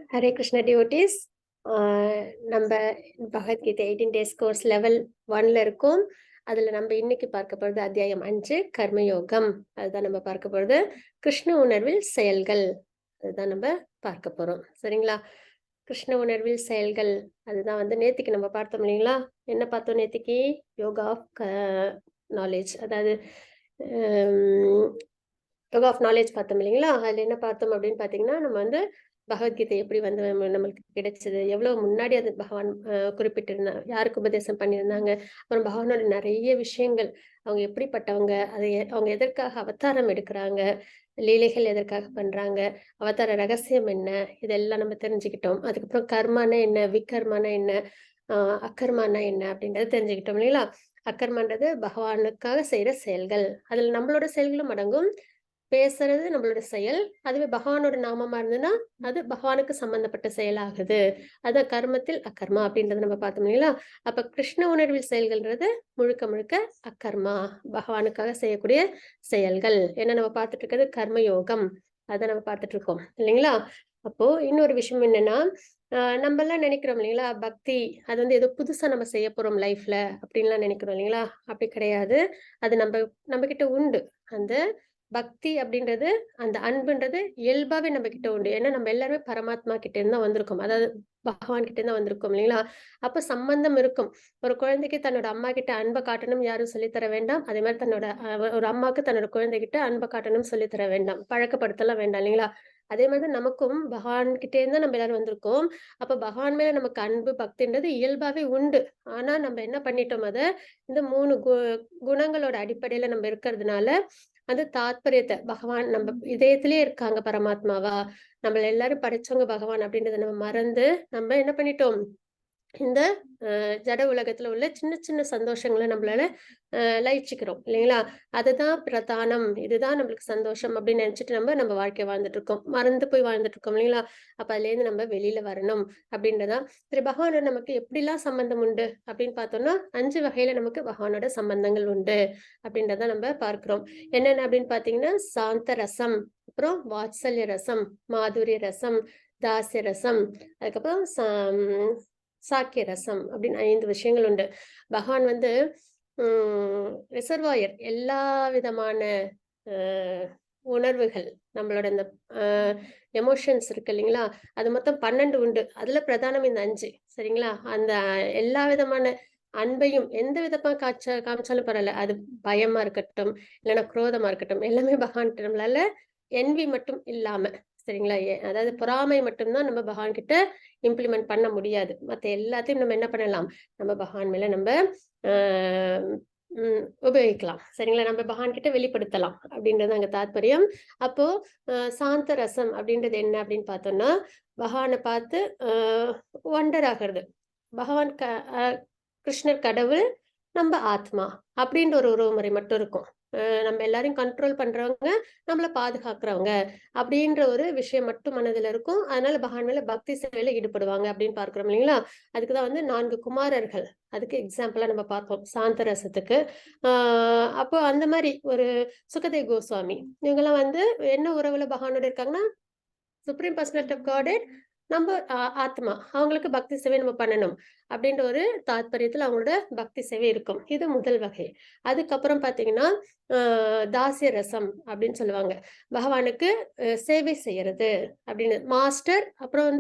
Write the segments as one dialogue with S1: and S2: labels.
S1: Hare Krishna devotees. நம்ம Bhagavad Gita 18 days course level 1ல இருக்கோம். அதுல நம்ம இன்னைக்கு பார்க்க போறது அத்தியாயம் 5 கர்மயோகம். அதுதான் நம்ம பார்க்க போறது. கிருஷ்ண உணர்வில் செயல்கள், அதுதான் நம்ம பார்க்க போறோம். சரிங்களா? கிருஷ்ண உணர்வில் செயல்கள், அதுதான் நேத்திக்கு நம்ம பார்த்தோம் இல்லைங்களா? என்ன பார்த்தோம் நேத்திக்கு? யோகா ஆஃப் நாலேஜ், அதாவது யோகா ஆஃப் நாலேஜ் பார்த்தோம் இல்லைங்களா? அதுல என்ன பார்த்தோம் அப்படின்னு பார்த்தீங்கன்னா, நம்ம பகவத்கீதை எப்படி நம்மளுக்கு கிடைச்சது, எவ்வளவு முன்னாடி அது பகவான் குறிப்பிட்டிருந்தாங்க, யாருக்கு உபதேசம் பண்ணியிருந்தாங்க, அப்புறம் பகவானோட நிறைய விஷயங்கள், அவங்க எப்படிப்பட்டவங்க, அதை அவங்க எதற்காக அவதாரம் எடுக்கிறாங்க, லீலைகள் எதற்காக பண்றாங்க, அவதார ரகசியம் என்ன, இதெல்லாம் நம்ம தெரிஞ்சுக்கிட்டோம். அதுக்கப்புறம் கர்மானா என்ன, விகர்மானா என்ன, அக்கர்மானா என்ன அப்படின்றத தெரிஞ்சுக்கிட்டோம் இல்லைங்களா? அக்கர்மான்றது பகவானுக்காக செய்யற செயல்கள், அதுல நம்மளோட செயல்களும் அடங்கும். பேசுறது நம்மளோட செயல், அதுவே பகவானோட நாமமா இருந்ததுன்னா அது பகவானுக்கு சம்பந்தப்பட்ட செயலாகுது. அது கர்மத்தில் அக்கர்மா அப்படின்றத நம்ம பார்த்தோம் இல்லைங்களா? அப்ப கிருஷ்ண உணர்வில் செயல்கள்ன்றது முழுக்க முழுக்க அக்கர்மா, பகவானுக்காக செய்யக்கூடிய செயல்கள். ஏன்னா நம்ம பார்த்துட்டு இருக்கிறது கர்மயோகம், அதை நம்ம பார்த்துட்டு இருக்கோம் இல்லைங்களா? அப்போ இன்னொரு விஷயம் என்னன்னா, நம்ம எல்லாம் நினைக்கிறோம் இல்லைங்களா, பக்தி அது ஏதோ புதுசா நம்ம செய்ய போறோம் லைஃப்ல அப்படின்லாம் நினைக்கிறோம் இல்லைங்களா? அப்படி கிடையாது. அது நம்ம கிட்ட உண்டு. அந்த பக்தி அப்படின்றது, அந்த அன்புன்றது இயல்பாவே நம்ம கிட்ட உண்டு. ஏன்னா நம்ம எல்லாருமே பரமாத்மா கிட்ட இருந்து தான் வந்திருக்கோம். அதாவது பகவான் கிட்ட இருந்து தான் வந்திருக்கோம் இல்லைங்களா? அப்ப சம்பந்தம் இருக்கும். ஒரு குழந்தைக்கு தன்னோட அம்மா கிட்ட அன்பை காட்டணும் யாரும் சொல்லித் தர வேண்டாம். அதே மாதிரி தன்னோட ஒரு அம்மாவுக்கு தன்னோட குழந்தைகிட்ட அன்பை காட்டணும் சொல்லித் தர வேண்டாம். பழக்கப்படுத்தலாம் வேண்டாம் இல்லைங்களா? அதே மாதிரி நமக்கும் பகவான் கிட்டே இருந்து நம்ம எல்லாரும் வந்திருக்கோம். அப்ப பகவான் மேல நமக்கு அன்பு பக்தின்றது இயல்பாவே உண்டு. ஆனா நம்ம என்ன பண்ணிட்டோம், இந்த 3 குணங்களோட அடிப்படையில நம்ம இருக்கிறதுனால அந்த தாத்பரியத்தை, பகவான் நம்ம இதயத்திலேயே இருக்காங்க பரமாத்மாவா, நம்மள எல்லாரும் படைச்சவங்க பகவான் அப்படின்றத நம்ம மறந்து நம்ம என்ன பண்ணிட்டோம், இந்த ஜட உலகத்துல உள்ள சின்ன சின்ன சந்தோஷங்களை நம்மளால லயிச்சுக்கிறோம் இல்லைங்களா? அதுதான் பிரதானம், இதுதான் நம்மளுக்கு சந்தோஷம் அப்படின்னு நினைச்சிட்டு நம்ம வாழ்க்கை வாழ்ந்துட்டு இருக்கோம், மறந்து போய் வாழ்ந்துட்டு இருக்கோம் இல்லைங்களா? அப்ப அதுல இருந்து நம்ம வெளியில வரணும் அப்படின்றதான். சரி, பகவானோட நமக்கு எப்படிலாம் சம்பந்தம் உண்டு அப்படின்னு பார்த்தோம்னா 5 வகையில நமக்கு பகவானோட சம்பந்தங்கள் உண்டு அப்படின்றத நம்ம பார்க்கிறோம். என்னென்ன அப்படின்னு பாத்தீங்கன்னா, சாந்த ரசம், அப்புறம் வாத்சல்ய ரசம், மாதுரிய ரசம், தாசிய ரசம், அதுக்கப்புறம் சாக்கிய ரசம் அப்படின்னு 5 விஷயங்கள் உண்டு. பகவான் ரிசர்வாயர், எல்லா விதமான உணர்வுகள், நம்மளோட இந்த எமோஷன்ஸ் இருக்கு இல்லைங்களா? அது மொத்தம் 12 உண்டு. அதுல பிரதானம் இந்த 5. சரிங்களா? அந்த எல்லா விதமான அன்பையும் எந்த விதமா காமிச்சாலும் பரவாயில்ல, அது பயமா இருக்கட்டும், இல்லைன்னா குரோதமா இருக்கட்டும், எல்லாமே பகவான் நம்மளால என்வி மட்டும் இல்லாம, சரிங்களா? அதாவது பொறாமை மட்டும்தான் நம்ம பகவான் கிட்ட இம்ப்ளிமெண்ட் பண்ண முடியாது. மத்த எல்லாத்தையும் நம்ம என்ன பண்ணலாம், நம்ம பகவான் மேல நம்ம உபயோகிக்கலாம். சரிங்களா? நம்ம பகவான் கிட்ட வெளிப்படுத்தலாம் அப்படின்றது அங்க தாத்பரியம். அப்போ சாந்த ரசம் அப்படின்றது என்ன அப்படின்னு பார்த்தோம்னா, பகவானை பார்த்து ஒண்டர் ஆகிறது. பகவான் கிருஷ்ணர் கடவுள், நம்ம ஆத்மா அப்படின்ற ஒரு உறவுமுறை மட்டும் இருக்கும். நம்ம எல்லாரையும் கண்ட்ரோல் பண்றவங்க, நம்மள பாதுகாக்கிறவங்க அப்படின்ற ஒரு விஷயம் மட்டும் மனதுல இருக்கும். அதனால பகவான் மேல பக்தி சேவையில ஈடுபடுவாங்க அப்படின்னு பார்க்கிறோம் இல்லைங்களா? அதுக்குதான் 4 குமாரர்கள், அதுக்கு எக்ஸாம்பிளா நம்ம பார்ப்போம் சாந்த ரசத்துக்கு. அப்போ அந்த மாதிரி ஒரு சுகதேவ் கோஸ்வாமி, இவங்கெல்லாம் என்ன உறவுல பகவானோட இருக்காங்கன்னா, சுப்ரீம் பர்சனாலிட்டி ஆஃப் காட், நம்ம ஆத்மா, அவங்களுக்கு பக்தி சேவை நம்ம பண்ணணும் அப்படின்ற ஒரு தாத்பரியத்துல அவங்களோட பக்தி சேவை இருக்கும். இது முதல் வகை. அதுக்கப்புறம் பாத்தீங்கன்னா, தாசிய ரசம் அப்படின்னு சொல்லுவாங்க. பகவானுக்கு சேவை செய்யறது அப்படின்னு, மாஸ்டர் அப்புறம்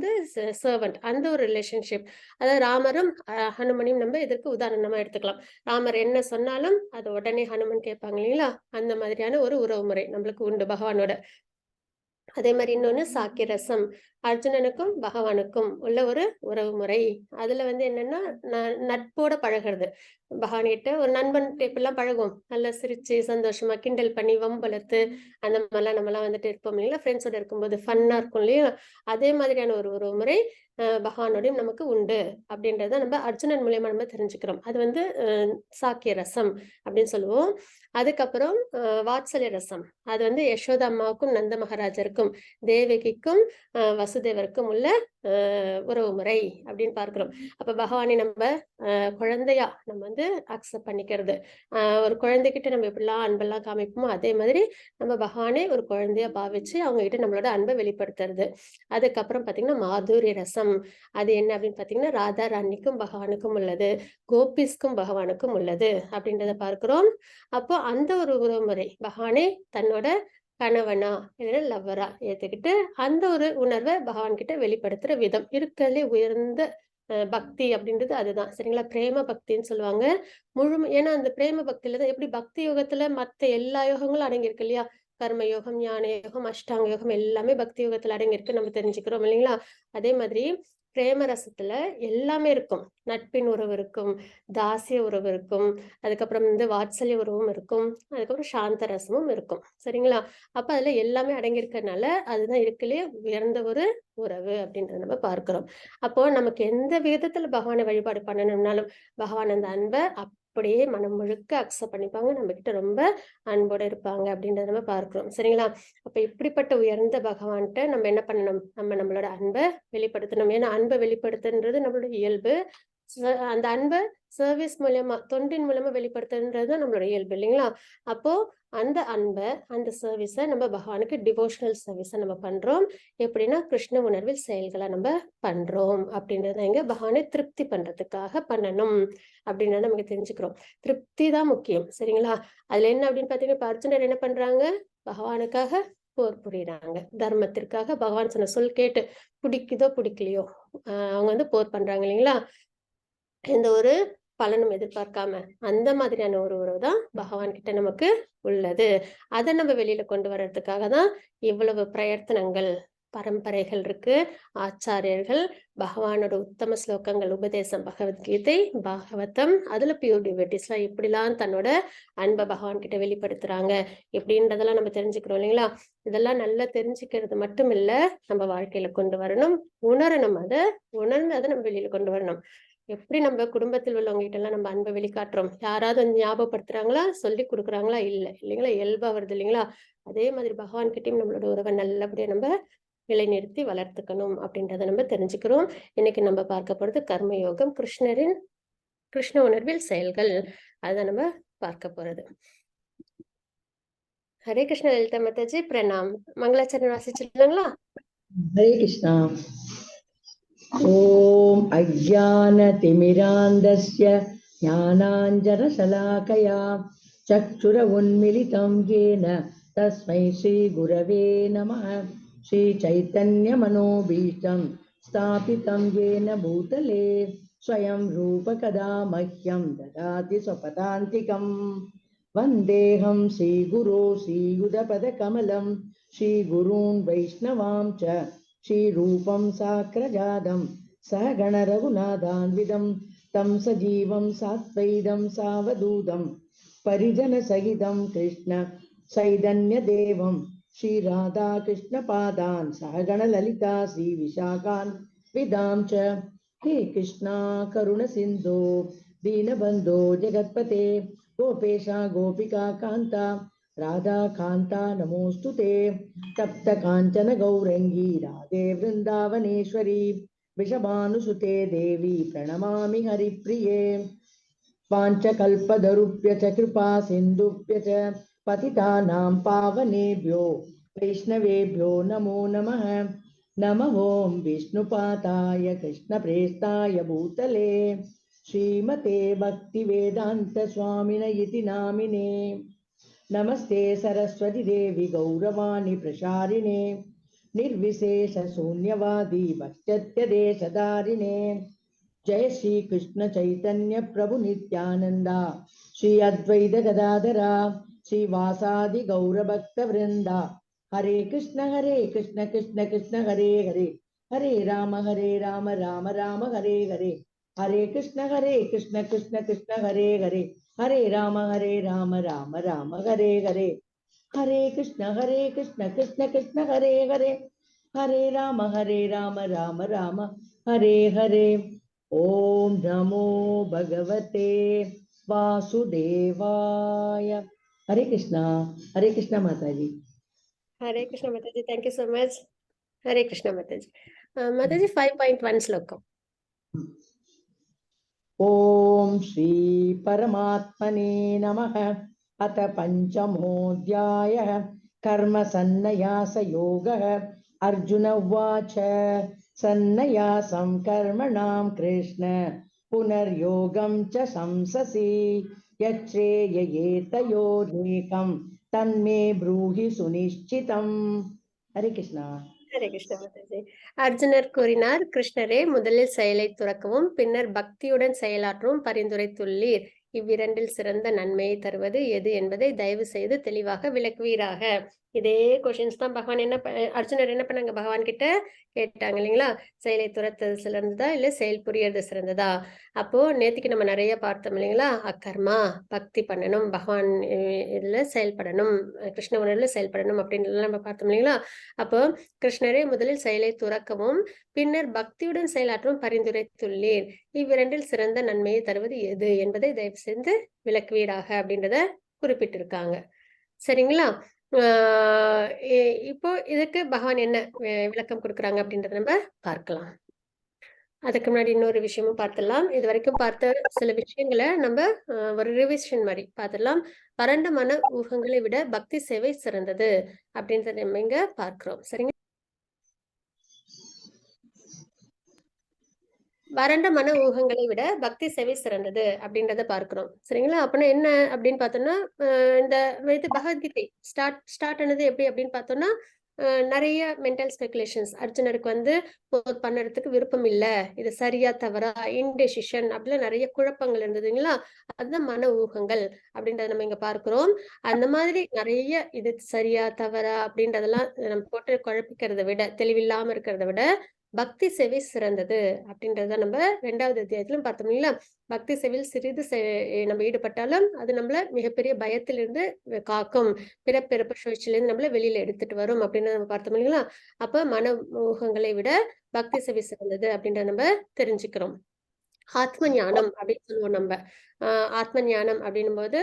S1: சர்வன்ட், அந்த ஒரு ரிலேஷன்ஷிப். அதாவது ராமரும் ஹனுமனையும் நம்ம இதற்கு உதாரணமா எடுத்துக்கலாம். ராமர் என்ன சொன்னாலும் அதை உடனே ஹனுமன் கேட்பாங்க இல்லைங்களா? அந்த மாதிரியான ஒரு உறவு முறை நம்மளுக்கு உண்டு பகவானோட. அதே மாதிரி இன்னொன்னு சாக்கிய ரசம், அர்ஜுனனுக்கும் பகவானுக்கும் உள்ள ஒரு உறவு முறை. அதுல என்னன்னா, நட்போட பழகிறது. பகவான் கிட்ட ஒரு நண்பன் எப்படிலாம் பழகும், நல்லா சிரிச்சு சந்தோஷமா கிண்டல் பண்ணி வம்பளத்து, அந்த மாதிரிலாம் நம்மலாம் இருப்போம் இல்லைங்களா? ஃப்ரெண்ட்ஸோட இருக்கும்போது ஃபன்னா இருக்கும் இல்லையா? அதே மாதிரியான ஒரு உறவு முறை பகவானோடையும் நமக்கு உண்டு அப்படின்றத நம்ம அர்ஜுனன் மூலியமா நம்ம தெரிஞ்சுக்கிறோம். அது சாக்கிய ரசம் அப்படின்னு சொல்லுவோம். அதுக்கப்புறம் வாத்சல்ய ரசம், அது யசோதா அம்மாவுக்கும் நந்த மகாராஜருக்கும், தேவகிக்கும் வசுதேவருக்கும் உள்ள உறவு முறை அப்படின்னு பார்க்கிறோம். அப்ப பகவானை நம்ம குழந்தையா நம்ம வந்து அக்செப்ட் பண்ணிக்கிறது. ஒரு குழந்தைகிட்ட நம்ம எப்படிலாம் அன்பெல்லாம் காமிப்போமோ அதே மாதிரி நம்ம பகவானே ஒரு குழந்தையா பாவிச்சு அவங்க கிட்ட நம்மளோட அன்பை வெளிப்படுத்துறது. அதுக்கப்புறம் பாத்தீங்கன்னா மாதுரிய ரசம். அது என்ன அப்படின்னு பாத்தீங்கன்னா ராதா ராணிக்கும் பகவானுக்கும் உள்ளது, கோபிஸ்க்கும் பகவானுக்கும் உள்ளது அப்படின்றத பார்க்கிறோம். அப்போ அந்த ஒரு உறவுமுறை பகவானே தன்னோட கணவனா இல்லைன்னா லவ்வரா ஏத்துக்கிட்டு அந்த ஒரு உணர்வை பகவான் கிட்ட வெளிப்படுத்துற விதம் இருக்கிறதுலே உயர்ந்த பக்தி அப்படின்றது அதுதான். சரிங்களா? பிரேம பக்தின்னு சொல்லுவாங்க. ஏன்னா அந்த பிரேம பக்தியில தான் எப்படி பக்தி யோகத்துல மத்த எல்லா யோகங்களும் அடங்கியிருக்கு இல்லையா? கர்ம யோகம், ஞான யோகம், அஷ்டாங்க யோகம் எல்லாமே பக்தி யோகத்துல அடங்கியிருக்கு நம்ம தெரிஞ்சுக்கிறோம் இல்லைங்களா? அதே மாதிரி பிரேம ரசத்துல எல்லாமே இருக்கும். நட்பின் உறவு இருக்கும், தாசிய உறவு இருக்கும், அதுக்கப்புறம் வந்து வாத்சல்ய உறவும் இருக்கும், அதுக்கப்புறம் சாந்த ரசமும் இருக்கும். சரிங்களா? அப்ப அதுல எல்லாமே அடங்கியிருக்கறனால அதுதான் இருக்கறதுலயே உயர்ந்த ஒரு உறவு அப்படின்றத நம்ம பார்க்கிறோம். அப்போ நமக்கு எந்த விதத்துல பகவானை வழிபாடு பண்ணணும்னாலும் பகவான் அந்த அன்பை அப்படியே மனம் முழுக்க அக்செப்ட் பண்ணிப்பாங்க. நம்ம கிட்ட ரொம்ப அன்போட இருப்பாங்க அப்படின்றத நம்ம பார்க்கிறோம். சரிங்களா? அப்ப இப்படிப்பட்ட உயர்ந்த பகவான்கிட்ட நம்ம என்ன பண்ணணும்? நம்மளோட அன்பை வெளிப்படுத்தணும். ஏன்னா அன்பை வெளிப்படுத்துன்றது நம்மளோட இயல்பு. அந்த அன்பை சர்வீஸ் மூலியமா தொண்டின் மூலமா வெளிப்படுத்துன்றது நம்மளோட இயல்பு இல்லைங்களா? அப்போ அந்த அன்பை அந்த சர்வீஸை நம்ம பகவானுக்கு டிவோஷனல் சர்வீஸை நம்ம பண்றோம். எப்படின்னா கிருஷ்ண உணர்வில் செயல்களை நம்ம பண்றோம் அப்படின்றத இங்க பகவானை திருப்தி பண்றதுக்காக பண்ணணும் அப்படின்றத நமக்கு தெரிஞ்சுக்கிறோம். திருப்தி தான் முக்கியம். சரிங்களா? அதுல என்ன அப்படின்னு பாத்தீங்கன்னா இப்ப அர்ஜுனர் என்ன பண்றாங்க? பகவானுக்காக போர் புரியுறாங்க. தர்மத்திற்காக பகவான் சொன்ன சொல் கேட்டு பிடிக்குதோ பிடிக்கலையோ அவங்க வந்து போர் பண்றாங்க இல்லைங்களா? எந்த ஒரு பலனும் எதிர்பார்க்காம அந்த மாதிரியான ஒரு உறவு தான் பகவான் கிட்ட நமக்கு உள்ளது. அதை நம்ம வெளியில கொண்டு வர்றதுக்காக தான் இவ்வளவு பிரயத்தனங்கள், பரம்பரைகள் இருக்கு, ஆச்சாரியர்கள், பகவானோட உத்தம ஸ்லோகங்கள், உபதேசம், பகவத்கீதை, பாகவதம், அதுல பியூர் டிவோட்டிஸ்லாம் எப்படிலாம் தன்னோட அன்பை பகவான் கிட்ட வெளிப்படுத்துறாங்க எப்படின்றதெல்லாம் நம்ம தெரிஞ்சுக்கிறோம் இல்லைங்களா? இதெல்லாம் நல்லா தெரிஞ்சுக்கிறது மட்டும் இல்ல, நம்ம வாழ்க்கையில கொண்டு வரணும், உணரணும். அதை உணர்ந்து அதை நம்ம வெளியில கொண்டு வரணும். எப்படி நம்ம குடும்பத்தில் உள்ளவங்க கிட்ட எல்லாம் நம்ம அன்பை வெளிக்காட்டுறோம்? யாராவது வந்து ஞாபகப்படுத்துறாங்களா? சொல்லி கொடுக்குறாங்களா? இல்லைங்களா? இயல்பா வருது இல்லைங்களா? அதே மாதிரி பகவான் கிட்டயும் நம்மளோட உறவை நல்லபடியா நம்ம நிலைநிறுத்தி வளர்த்துக்கணும் அப்படின்றத நம்ம தெரிஞ்சுக்கிறோம். இன்னைக்கு நம்ம பார்க்க போறது கர்மயோகம், கிருஷ்ண உணர்வில் செயல்கள். அதை நம்ம பார்க்க போறது. ஹரே கிருஷ்ண லலிதா மாதாஜி, பிரணாம். மங்களாச்சரணம் வாசிச்சிருக்காங்களா?
S2: ஹரே கிருஷ்ணா. ஓம் அஜ்ஞானதிமிராந்தஸ்ய ஞானாஞ்சனசலாகயா சக்ஷுர உன்மிலிதம் येन தஸ்மை ஸ்ரீ குரவே நமः. ஸ்ரீ சைத்தன்ய மனோபீஷ்டம் ஸ்தாபிதம் येन பூதலே ஸ்வயம் ரூப கதா மஹ்யம் ததாதி ஸ்வபதாந்திகம். வந்தேஹம் ஸ்ரீ குரு ஸ்ரீயுதபத கமலம் ஸ்ரீ குரூன் வைஷ்ணவாம் ச श्रीरूपं साग्रजातं सहगण रघुनाथान्वितं तं सजीवं सात्वैदं सावधूतं परिजनसहितं कृष्ण चैतन्यदेवं श्रीराधाकृष्णपादान् सहगण ललिता श्रीविशाखान्वितां च. हे कृष्णा करुणसिन्धो दीनबन्धो जगत्पते गोपेशा गोपिका कान्ता राधा कांता नमोस्तुते. तप्त कांचन गौरंगी राधे वृंदावनेश्वरी वृषभानुसुते देवी प्रणमामि हरिप्रिये. वाञ्छकल्पतरुभ्य च कृपा सिन्धुभ्य च पतितानां पावनेभ्यो वैष्णवेभ्यो नमो नमः. नमः ओं विष्णुपादाय कृष्णप्रेष्ठाय भूतले श्रीमते भक्तिवेदान्त स्वामिने इति नामिने. नमस्ते सरस्वती देवी गौरवाणी प्रसारिणे निर्विशेष शून्यवादी पाश्चात्य देशधारिणे. जय श्री कृष्ण चैतन्य प्रभु नित्यानंदा श्री अद्वैत गदाधरा श्रीवासादि गौरभक्त वृंदा. हरे कृष्ण कृष्ण कृष्ण हरे हरे हरे राम राम राम हरे हरे. हरे कृष्ण कृष्ण कृष्ण हरे हरे हरे राम राम राम हरे हरे. हरे कृष्ण कृष्ण कृष्ण हरे हरे हरे राम राम राम हरे हरे. ओम नमो भगवते वासुदेवाय. हरे कृष्णा माताजी.
S1: हरे कृष्ण माताजी, थैंक यू सो मच. हरे कृष्ण माताजी। माताजी 5.1 श्लोकम।
S2: ओम श्री परमात्मने नमः। अथ पंचमोऽध्यायः कर्म सन्न्यास योगः। अर्जुन उवाच सन्न्यासं कर्मणां कृष्ण पुनर्योगं च संससि यच्छ्रेययेतयोरेकं तन्मे ब्रूहि सुनिश्चितम्। हरे कृष्णा।
S1: ஹரே கிருஷ்ண மாதாஜி. அர்ஜுனர் கூறினார், கிருஷ்ணரே, முதலில் செயலை துறக்கவும் பின்னர் பக்தியுடன் செயலாற்றவும் பரிந்துரைத்துள்ளீர். இவ்விரண்டில் சிறந்த நன்மையை தருவது எது என்பதை தயவு செய்து தெளிவாக விளக்குவீராக. இதே கொஷின்ஸ் தான் பகவான் அர்ஜுனர் என்ன பண்ணாங்க, பகவான் கிட்ட கேட்டாங்க இல்லைங்களா? செயலை துரத்துறது சிறந்ததா இல்ல செயல் புரியறது சிறந்ததா? அப்போ நேத்திக்கு நம்ம நிறைய பார்த்தோம் இல்லைங்களா? அக்கர்மா, பக்தி பண்ணணும், பகவான் இதுல செயல்படணும், கிருஷ்ண உணர்வுல செயல்படணும் அப்படின்னு நம்ம பார்த்தோம் இல்லைங்களா? அப்போ கிருஷ்ணரே, முதலில் செயலை துறக்கவும் பின்னர் பக்தியுடன் செயலாற்றவும் பரிந்துரைத்துள்ளீர். இவ்விரண்டில் சிறந்த நன்மையை தருவது எது என்பதை தயவு செய்து விளக்குவீராக அப்படின்றத குறிப்பிட்டிருக்காங்க. சரிங்களா? இப்போ இதுக்கு பகவான் என்ன விளக்கம் கொடுக்குறாங்க அப்படின்றத நம்ம பார்க்கலாம். அதுக்கு முன்னாடி இன்னொரு விஷயமும் பார்த்துடலாம். இது வரைக்கும் பார்த்த சில விஷயங்களை நம்ம ஒரு ரிவிஷன் மாதிரி பார்த்துடலாம். வறண்ட மன ஊகங்களை விட பக்தி சேவை சிறந்தது அப்படின்றத நம்ம இங்க பார்க்கிறோம். சரிங்க. வறண்ட மன ஊகங்களை விட பக்தி சேவை சிறந்தது அப்படின்றத பார்க்கிறோம். சரிங்களா? அப்படின்னா என்ன அப்படின்னு பார்த்தோம்னா, இந்த இது பகவத்கீதை ஸ்டார்ட் ஆனது எப்படி அப்படின்னு பார்த்தோம்னா, நிறைய மென்டல் ஸ்பெகுலேஷன்ஸ். அர்ஜுனருக்கு பண்ணறதுக்கு விருப்பம் இல்ல, இது சரியா தவறா, இன்டெசிஷன் அப்படிலாம் நிறைய குழப்பங்கள் இருந்ததுங்களா? அதுதான் மன ஊகங்கள் அப்படின்றத நம்ம இங்க பார்க்கிறோம். அந்த மாதிரி நிறைய இது சரியா தவறா அப்படின்றதெல்லாம் நம்ம போட்டு குழப்பிக்கிறத விட, தெளிவில்லாம இருக்கிறத விட பக்தி சேவை சிறந்தது அப்படின்றத நம்ம 2வது அத்தியாயத்திலும் பார்த்தோம் இல்லைங்களா? பக்தி சேவையில் சிறிது நம்ம ஈடுபட்டாலும் அது நம்மள மிகப்பெரிய பயத்திலிருந்து காக்கும், பிறப்பிறப்பு சுழற்சியிலிருந்து நம்மள வெளியில எடுத்துட்டு வரும் அப்படின்னு நம்ம பார்த்தோம் இல்லைங்களா? அப்ப மன மோகங்களை விட பக்தி சேவை சிறந்தது அப்படின்றத நம்ம தெரிஞ்சுக்கிறோம். ஆத்ம ஞானம் அப்படின்னு சொல்லுவோம் நம்ம. ஆத்ம ஞானம் அப்படின்னும் போது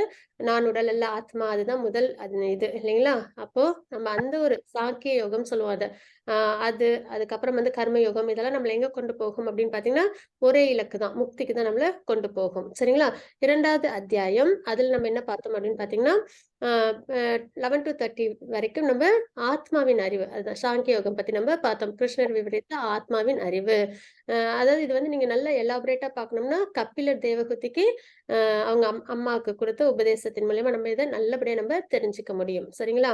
S1: நான் உடல் அல்ல ஆத்மா, அதுதான் முதல் இது இல்லைங்களா? அப்போ நம்ம அந்த ஒரு சாக்கிய யோகம் சொல்லுவோம் அத. அது அதுக்கப்புறம் கர்ம யோகம், இதெல்லாம் நம்மள எங்க கொண்டு போகும் அப்படின்னு பாத்தீங்கன்னா, ஒரே இலக்கு தான், முக்திக்கு தான் நம்மள கொண்டு போகும். சரிங்களா? 2வது அத்தியாயம் அதுல நம்ம என்ன பார்த்தோம் அப்படின்னு பாத்தீங்கன்னா, 11 to 30 வரைக்கும் நம்ம ஆத்மாவின் அறிவு, அதுதான் சாங்கிய யோகம் பத்தி நம்ம பார்த்தோம். கிருஷ்ணர் விவரித்த ஆத்மாவின் அறிவு. அதாவது இது நீங்க நல்லா எலாபரேட்டா பார்க்கணும்னா, கபிலர் தேவகூதிக்கு அவங்க அம்மாவுக்கு கொடுத்த உபதேசத்தின் மூலியமா நம்ம இதை நல்லபடியா நம்ம தெரிஞ்சுக்க முடியும். சரிங்களா?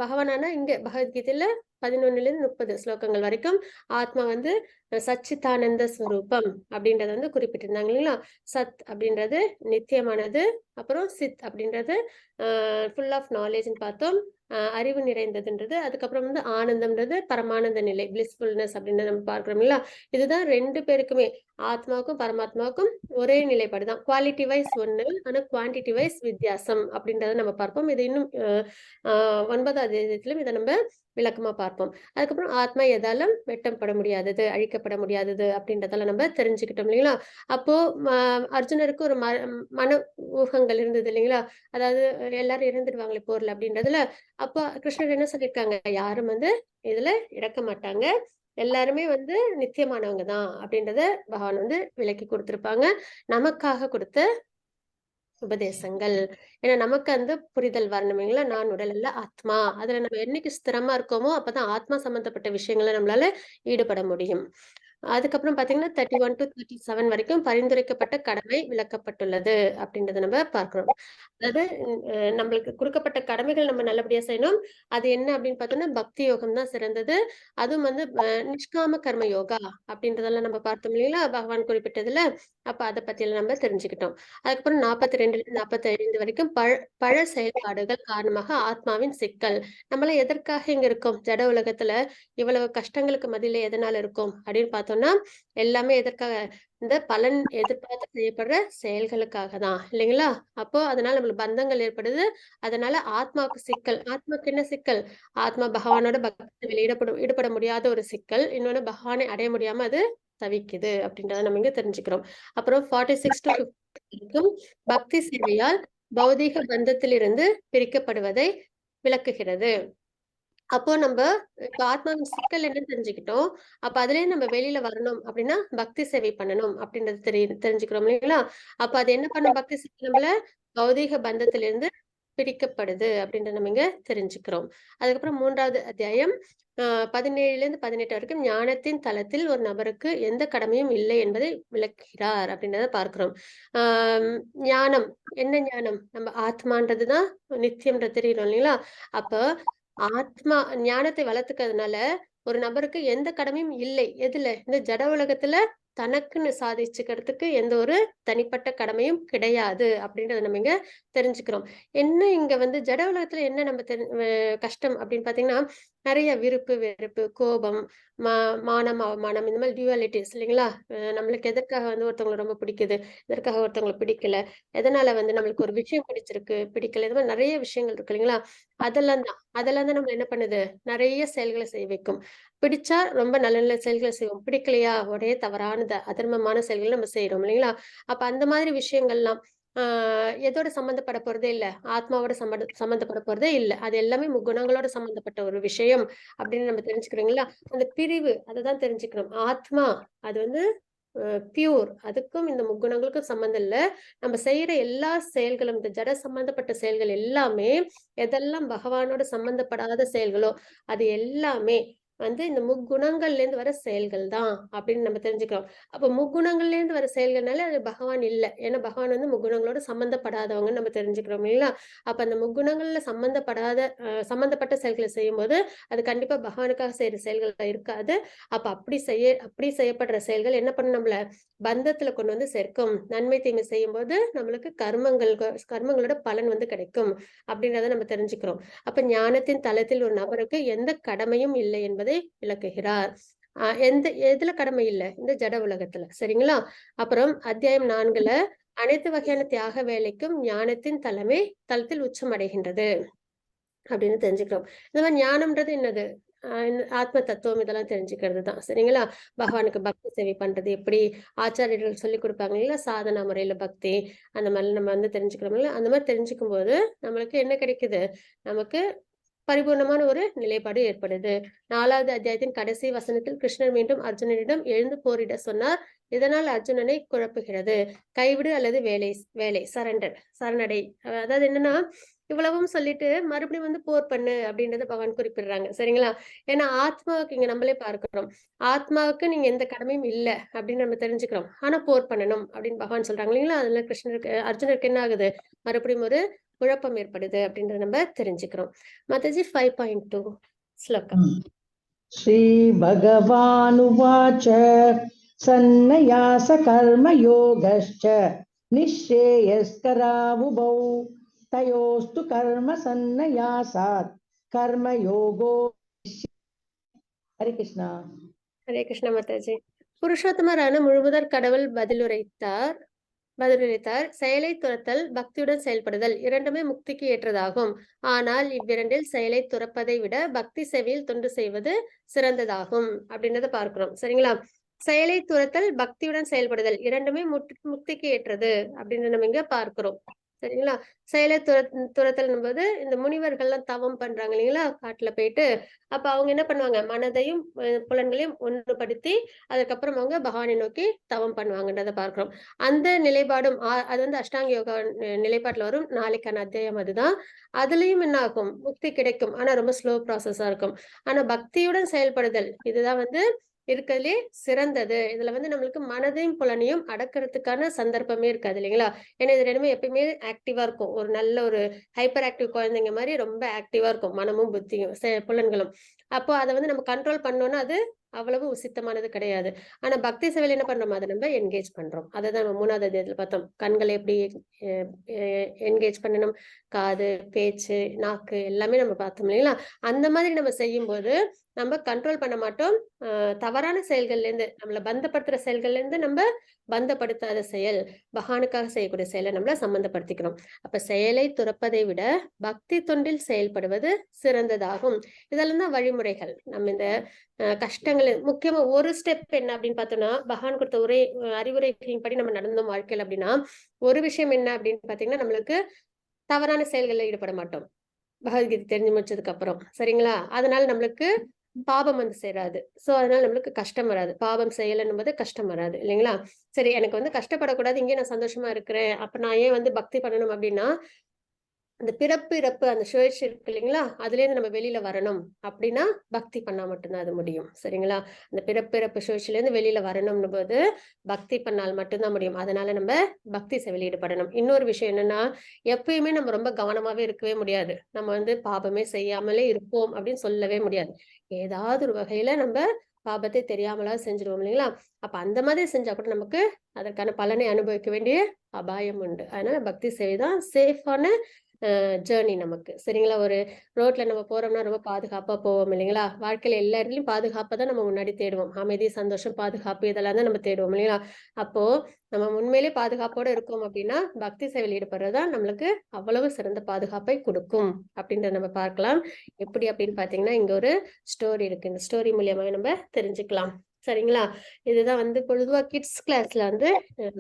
S1: பகவானான இங்க பகவத்கீதையில 11லிருந்து 30 ஸ்லோகங்கள் வரைக்கும் ஆத்மா சச்சிதானந்த ஸ்வரூபம் அப்படின்றத குறிப்பிட்டிருந்தாங்க இல்லைங்களா? சத் அப்படின்றது நித்தியமானது, அப்புறம் சித் அப்படின்றது ஃபுல் ஆஃப் நாலேஜ்ன்னு பார்த்தோம். அறிவு நிறைந்ததுன்றது, அதுக்கப்புறம் ஆனந்தம்ன்றது பரமானந்த நிலை, பிளிஸ்ஃபுல்னஸ் அப்படின்னு நம்ம பார்க்கிறோம் இல்லையா? இதுதான் 2 பேருக்குமே, ஆத்மாவுக்கும் பரமாத்மாவுக்கும் ஒரே நிலைப்பாடுதான். குவாலிட்டி வைஸ் ஒண்ணு, ஆனா குவான்டிட்டி வைஸ் வித்தியாசம் அப்படின்றத நம்ம பார்ப்போம். இது இன்னும் 9வது அத்தியாயத்திலும் இதை நம்ம விளக்கமா பார்ப்போம். அதுக்கப்புறம் ஆத்மா எதாலும் வெட்டப்பட முடியாதது, அழிக்கப்பட முடியாதது அப்படின்றதெல்லாம் நம்ம தெரிஞ்சுக்கிட்டோம் இல்லைங்களா? அப்போ அர்ஜுனருக்கு ஒரு மன ஊகங்கள் இருந்தது இல்லைங்களா? அதாவது எல்லாரும் இறந்துடுவாங்களே போர்ல அப்படின்றதுல. அப்போ கிருஷ்ணர் என்ன சொல்லியிருக்காங்க, யாரும் இதுல இறக்க மாட்டாங்க, எல்லாருமே நித்தியமானவங்க தான் அப்படின்றத பகவான் விளக்கி கொடுத்திருப்பாங்க. நமக்காக கொடுத்த உபதேசங்கள். ஏன்னா நமக்கு புரிதல் வரணுங்களா? நான் உடல் அல்ல ஆத்மா. அதுல நம்ம என்னைக்கு ஸ்திரமா இருக்கோமோ அப்பதான் ஆத்மா சம்பந்தப்பட்ட விஷயங்களை நம்மளால ஈடுபட முடியும். அதுக்கப்புறம் பாத்தீங்கன்னா 31 to 37 வரைக்கும் பரிந்துரைக்கப்பட்ட கடமை விளக்கப்பட்டுள்ளது அப்படின்றத நம்ம பார்க்கிறோம். அதாவது நம்மளுக்கு கொடுக்கப்பட்ட கடமைகள் நம்ம நல்லபடியா செய்யணும். அது என்ன அப்படின்னு பார்த்தோம்னா, பக்தி யோகம் தான் சிறந்தது. அதுவும் நிஷ்காம கர்ம யோகா அப்படின்றதெல்லாம் நம்ம பார்த்தோம் இல்லைங்களா? பகவான் குறிப்பிட்டதுல. அப்ப அதை பத்தி எல்லாம் நம்ம தெரிஞ்சுக்கிட்டோம். அதுக்கப்புறம் 42 45 வரைக்கும் பழ செயல்பாடுகள் காரணமாக ஆத்மாவின் சிக்கல். நம்மள எதற்காக இங்க இருக்கோம்? ஜட உலகத்துல இவ்வளவு கஷ்டங்களுக்கு மத்தியில எதனால இருக்கும் அப்படின்னு பார்த்தோம்னா, எல்லாமே எதற்காக? இந்த பலன் எதிர்பார்த்து செய்யப்படுற செயல்களுக்காக தான் இல்லைங்களா? அப்போ அதனால நம்மளுக்கு பந்தங்கள் ஏற்படுது. அதனால ஆத்மாவுக்கு சிக்கல். ஆத்மாக்கு என்ன சிக்கல்? ஆத்மா பகவானோட பக்தியில் ஈடுபட முடியாத ஒரு சிக்கல். இன்னொன்னு பகவானை அடைய முடியாம அது தவிக்குது அப்படின்றத நம்ம இங்க தெரிஞ்சுக்கிறோம். அப்புறம் 46 to 50 வரைக்கும் பக்தி சேவையால் பௌதீக பந்தத்திலிருந்து பிரிக்கப்படுவதை விளக்குகிறது. அப்போ நம்ம இப்ப ஆத்மாவின் சிக்கல் என்னன்னு தெரிஞ்சுக்கிட்டோம். அப்ப அதுலேருந்து நம்ம வெளியில வரணும் அப்படின்னா, பக்தி சேவை பண்ணணும் அப்படின்றது தெரிஞ்சுக்கிறோம் இல்லைங்களா? அப்ப அது என்ன பண்ணும் பக்தி சேவை நம்மள பௌதீக பந்தத்திலிருந்து பிரிக்கப்படுது அப்படின்றத நம்ம இங்க தெரிஞ்சுக்கிறோம். அதுக்கப்புறம் 3வது அத்தியாயம் 17லேருந்து 18 வரைக்கும் ஞானத்தின் தளத்தில் ஒரு நபருக்கு எந்த கடமையும் இல்லை என்பதை விளக்குகிறார் அப்படின்றத பார்க்கிறோம். ஆம், ஞானம் என்ன ஞானம்? நம்ம ஆத்மான்றது தான் நித்தியம்ன்றது தெரியணும் இல்லைங்களா? அப்ப ஆத்மா ஞானத்தை வளர்த்துக்கிறதுனால ஒரு நபருக்கு எந்த கடமையும் இல்லை. எதுல? இந்த ஜட உலகத்துல தனக்குன்னு சாதிச்சுக்கிறதுக்கு எந்த ஒரு தனிப்பட்ட கடமையும் கிடையாது அப்படின்றத நம்ம இங்க தெரிஞ்சுக்கிறோம். என்ன இங்க வந்து ஜட உலகத்துல என்ன நம்ம கஷ்டம் அப்படின்னு பாத்தீங்கன்னா, நிறைய விருப்பு, வெறுப்பு, கோபம், மா மானம், அவமானம் இந்த மாதிரி டியூவாலிட்டிஸ் இல்லைங்களா? நம்மளுக்கு எதற்காக வந்து ஒருத்தவங்கள ரொம்ப பிடிக்குது, எதற்காக ஒருத்தவங்கள பிடிக்கல, எதனால வந்து நம்மளுக்கு ஒரு விஷயம் பிடிச்சிருக்கு, பிடிக்கல, இந்த மாதிரி நிறைய விஷயங்கள் இருக்கு இல்லைங்களா? அதெல்லாம் தான் நம்மள என்ன பண்ணுது? நெறைய செயல்கள செய்ய வைக்கும். பிடிச்சா ரொம்ப நல்ல நல்ல செயல்கள செய்வோம். பிடிக்கலையா? ஒரே தவறானத, அதர்மமான செயல்கள நம்ம செய்றோம் இல்லைங்களா? அப்ப அந்த மாதிரி விஷயங்கள்லாம் ஆ எதோட சம்மந்தப்பட போறதே இல்ல. ஆத்மாவோட சம்மந்தப்பட போறதே இல்ல. அது எல்லாமே முக்குணங்களோட சம்மந்தப்பட்ட ஒரு விஷயம் அப்படின்னு நம்ம தெரிஞ்சுக்கிறோங்களா? அந்த பிரிவு அததான் தெரிஞ்சுக்கணும். ஆத்மா அது வந்து பியூர். அதுக்கும் இந்த முக்குணங்களுக்கும் சம்மந்தம் இல்ல. நம்ம செய்யற எல்லா செயல்களும், இந்த ஜட சம்பந்தப்பட்ட செயல்கள் எல்லாமே, எதெல்லாம் பகவானோட சம்மந்தப்படாத செயல்களோ, அது எல்லாமே வந்து இந்த முக்குணங்கள்லேருந்து வர செயல்கள் தான் அப்படின்னு நம்ம தெரிஞ்சுக்கிறோம். அப்ப முக்குணங்கள்லேருந்து வர செயல்கள்னால அது பகவான் இல்ல. ஏன்னா பகவான் வந்து முக்குணங்களோட சம்மந்தப்படாதவங்கன்னு நம்ம தெரிஞ்சுக்கிறோம் இல்லைங்களா? அப்ப அந்த முக்குணங்கள்ல சம்மந்தப்பட்ட செயல்கள செய்யும்போது, அது கண்டிப்பா பகவானுக்காக செய்யற செயல்களா இருக்காது. அப்ப அப்படி செய்யப்படுற செயல்கள் என்ன பண்ணும் நம்மள பந்தத்துல கொண்டு வந்து சேர்க்கும். நன்மை, தீமை செய்யும்போது நம்மளுக்கு கர்மங்களோட பலன் வந்து கிடைக்கும். அப்படின்றத நம்ம தெரிஞ்சுக்கிறோம். அப்ப ஞானத்தின் தளத்தில் ஒரு நபருக்கு எந்த கடமையும் இல்லை என்பதை விளக்குகிறார். எதுல கடமை இல்ல? இந்த ஜட உலகத்துல. சரிங்களா? அப்புறம் அத்தியாயம் 4ல அனைத்து வகையான தியாக வேலைக்கும் ஞானத்தின் தளத்தில் உச்சமடைகின்றது. அப்படின்னு தெரிஞ்சுக்கிறோம். இந்த மாரி ஞானம்ன்றது என்னது? இந்த ஆத்ம தத்துவம் இதெல்லாம் தெரிஞ்சுக்கிறது தான். சரிங்களா? பகவானுக்கு பக்தி சேவை பண்றது எப்படி? ஆச்சாரியர்கள் சொல்லிக் குடுப்பாங்க இல்லையா? சாதனா முறையில பக்தி, அந்த மாரி நம்ம வந்து தெரிஞ்சுக்கிறோம்ல. அந்த மாரி தெரிஞ்சுக்கும்போது, நம்மளுக்கு என்ன கிடைக்குது? நமக்கு பரிபூர்ணமான ஒரு நிலைப்பாடு ஏற்படுது. 4வது அத்தியாயத்தின் கடைசி வசனத்தில் கிருஷ்ணர் மீண்டும் அர்ஜுனனிடம் எழுந்து போரிட சொன்னார். இதனால் அர்ஜுனனை குழப்புகிறது. கைவிடு அல்லது வேலை சரணடை. அதாவது என்னன்னா, இவ்வளவும் சொல்லிட்டு மறுபடியும் வந்து போர் பண்ணு அப்படின்றத பகவான் குறிப்பிடுறாங்க. சரிங்களா? ஏன்னா ஆத்மாவுக்கு இங்க நம்மளே பார்க்கிறோம். ஆத்மாவுக்கு நீங்க எந்த கடமையும் இல்ல அப்படின்னு நம்ம தெரிஞ்சுக்கிறோம். ஆனா போர் பண்ணணும் அப்படின்னு பகவான் சொல்றாங்க இல்லைங்களா? அதுல அர்ஜுனருக்கு என்ன ஆகுது? மறுபடியும் ஒரு குழப்பம் ஏற்படுது அப்படின்றத நம்ம தெரிஞ்சுக்கிறோம். माताजी 5.2 श्लोकम्।
S2: श्रीभगवानुवाच सन्न्यासकर्मयोगश्च निःश्रेयस्करावुभौ तयोस्तु कर्मसन्न्यासात् कर्मयोगो हरे कृष्णा।
S1: हरे कृष्णा माताजी। புருஷோத்தமரான முழுமுதற் கடவுள் பதிலுரைத்தார், செயலை துறத்தல், பக்தியுடன் செயல்படுதல் இரண்டுமே முக்திக்கு ஏற்றதாகும். ஆனால் இவ்விரண்டில் செயலை துறப்பதை விட பக்தி சேவையில் தொண்டு செய்வது சிறந்ததாகும் அப்படின்றத பார்க்கிறோம். சரிங்களா? செயலை துறத்தல், பக்தியுடன் செயல்படுதல் இரண்டுமே முக்திக்கு ஏற்றது அப்படின்னு நம்ம இங்க பார்க்கிறோம். சரிங்களா? செயலை துறத்தல்னும் போது இந்த முனிவர்கள்லாம் தவம் பண்றாங்க இல்லைங்களா? காட்டுல போயிட்டு, அப்ப அவங்க என்ன பண்ணுவாங்க? மனதையும் புலன்களையும் ஒன்றுபடுத்தி, அதுக்கப்புறம் அவங்க பகவானை நோக்கி தவம் பண்ணுவாங்கன்றத பார்க்கிறோம். அந்த நிலைப்பாடும் அது வந்து அஷ்டாங்க யோகா நிலைப்பாட்டுல வரும். நாளைக்கான அத்தியாயம் அதுதான். அதுலயும் என்ன ஆகும்? முக்தி கிடைக்கும். ஆனா ரொம்ப ஸ்லோ ப்ராசஸா இருக்கும். ஆனா பக்தியுடன் செயல்படுதல், இதுதான் வந்து இருக்கறதுலயே சிறந்தது. இதுல வந்து நம்மளுக்கு மனதையும், புலனையும் அடக்குறதுக்கான சந்தர்ப்பமே இருக்காது இல்லைங்களா? ஏன்னா இது 2மே எப்பயுமே ஆக்டிவா இருக்கும். ஒரு நல்ல ஒரு ஹைப்பர் ஆக்டிவ் குழந்தைங்க மாரி ரொம்ப ஆக்டிவா இருக்கும். மனமும், புத்தியும், புலன்களும். அப்போ அத வந்து நம்ம கண்ட்ரோல் பண்ணோம்னா, அது அவ்வளவு உசித்தமானது கிடையாது. ஆனா பக்தி சேவையில என்ன பண்றோம்? அத நம்ம என்கேஜ் பண்றோம். அததான் நம்ம 3வது அத்தியாயத்துல பார்த்தோம். கண்கள எப்படி எ எ என்கேஜ் பண்ணணும். காது, பேச்சு, நாக்கு எல்லாமே நம்ம பார்த்தோம் இல்லைங்களா? அந்த மாதிரி நம்ம செய்யும்போது, நம்ம கண்ட்ரோல் பண்ண மாட்டோம். தவறான செயல்கள்லேருந்து, நம்மள பந்தப்படுத்துற செயல்கள்லேருந்து நம்ம பந்தப்படுத்தாத செயல், பகவானுக்காக செய்யக்கூடிய செயல நம்மள சம்மந்தப்படுத்திக்கிறோம். அப்ப செயலை துறப்பதை விட பக்தி தொண்டில் செயல்படுவது சிறந்ததாகும். இதெல்லாம் தான் வழிமுறைகள். நம்ம இந்த கஷ்டங்கள் முக்கியமா ஒரு ஸ்டெப் என்ன அப்படின்னு பார்த்தோம்னா, பகவான் கொடுத்த அறிவுரைகளின் படி நம்ம நடந்தோம் வாழ்க்கையில அப்படின்னா, ஒரு விஷயம் என்ன அப்படின்னு பார்த்தீங்கன்னா, நம்மளுக்கு தவறான செயல்கள்ல ஈடுபட மாட்டோம். பகவத்கீதை தெரிஞ்சு முடிச்சதுக்கு அப்புறம். சரிங்களா? அதனால நம்மளுக்கு பாபம் வந்து சேராது. சோ அதனால நம்மளுக்கு கஷ்டம் வராது. பாவம் செய்யலன்னும்போது கஷ்டம் வராது இல்லைங்களா? சரி எனக்கு வந்து கஷ்டப்படக்கூடாது, இங்கேயே நான் சந்தோஷமா இருக்கிறேன். அப்ப நான் ஏன் வந்து பக்தி பண்ணணும் அப்டின்னா, அந்த பிறப்பு, இறப்பு அந்த சுழற்சி இருக்கு இல்லைங்களா? அதுலேருந்து நம்ம வெளில வரணும் அப்டின்னா, பக்தி பண்ணா மட்டும் தான் அது முடியும். சரிங்களா? அந்த பிறப்பு, இறப்பு சுழற்சியிலேருந்து வெளில வரணும்னும்போது, பக்தி பண்ணால் மட்டும் தான் முடியும். அதனால நம்ப பக்தி சேவையில ஈடுபடணும். இன்னொரு விஷயம் என்னன்னா, எப்பயுமே நம்ம ரொம்ப கவனமாவே இருக்கவே முடியாது. நம்ம வந்து பாபமே செய்யாமலே இருப்போம் அப்டின்னு சொல்லவே முடியாது. ஏதாவது ஒரு வகையில நம்ப பாபத்தை தெரியாமலாவது செஞ்சுருவோம் இல்லைங்களா? அப்ப அந்த மாதிரி செஞ்சா கூட நமக்கு அதற்கான பலனை அனுபவிக்க வேண்டிய அபாயம் உண்டு. அதனால பக்தி சேவை தான் சேஃபான ஜேர்னி நமக்கு. சரிங்களா? ஒரு ரோட்ல நம்ம போறோம்னா ரொம்ப பாதுகாப்பா போவோம் இல்லைங்களா? வாழ்க்கையில எல்லா இடத்துலயும் பாதுகாப்ப தான் நம்ம முன்னாடி தேடுவோம். அமைதி, சந்தோஷம், பாதுகாப்பு இதெல்லாம் தான் நம்ம தேடுவோம் இல்லைங்களா? அப்போ நம்ம உண்மையிலே பாதுகாப்போட இருக்கோம் அப்டின்னா, பக்தி சேவையில ஈடுபடுறது தான் நம்மளுக்கு அவ்வளவு சிறந்த பாதுகாப்பை குடுக்கும். அப்டின்றத நம்ம பார்க்கலாம். எப்படி அப்டின்னு பார்த்தீங்கன்னா, இங்க ஒரு ஸ்டோரி இருக்கு. இந்த ஸ்டோரி மூலியமாவே நம்ம தெரிஞ்சுக்கலாம். சரிங்களா? இதுதான் வந்து பொதுவா கிட்ஸ் கிளாஸ்ல வந்து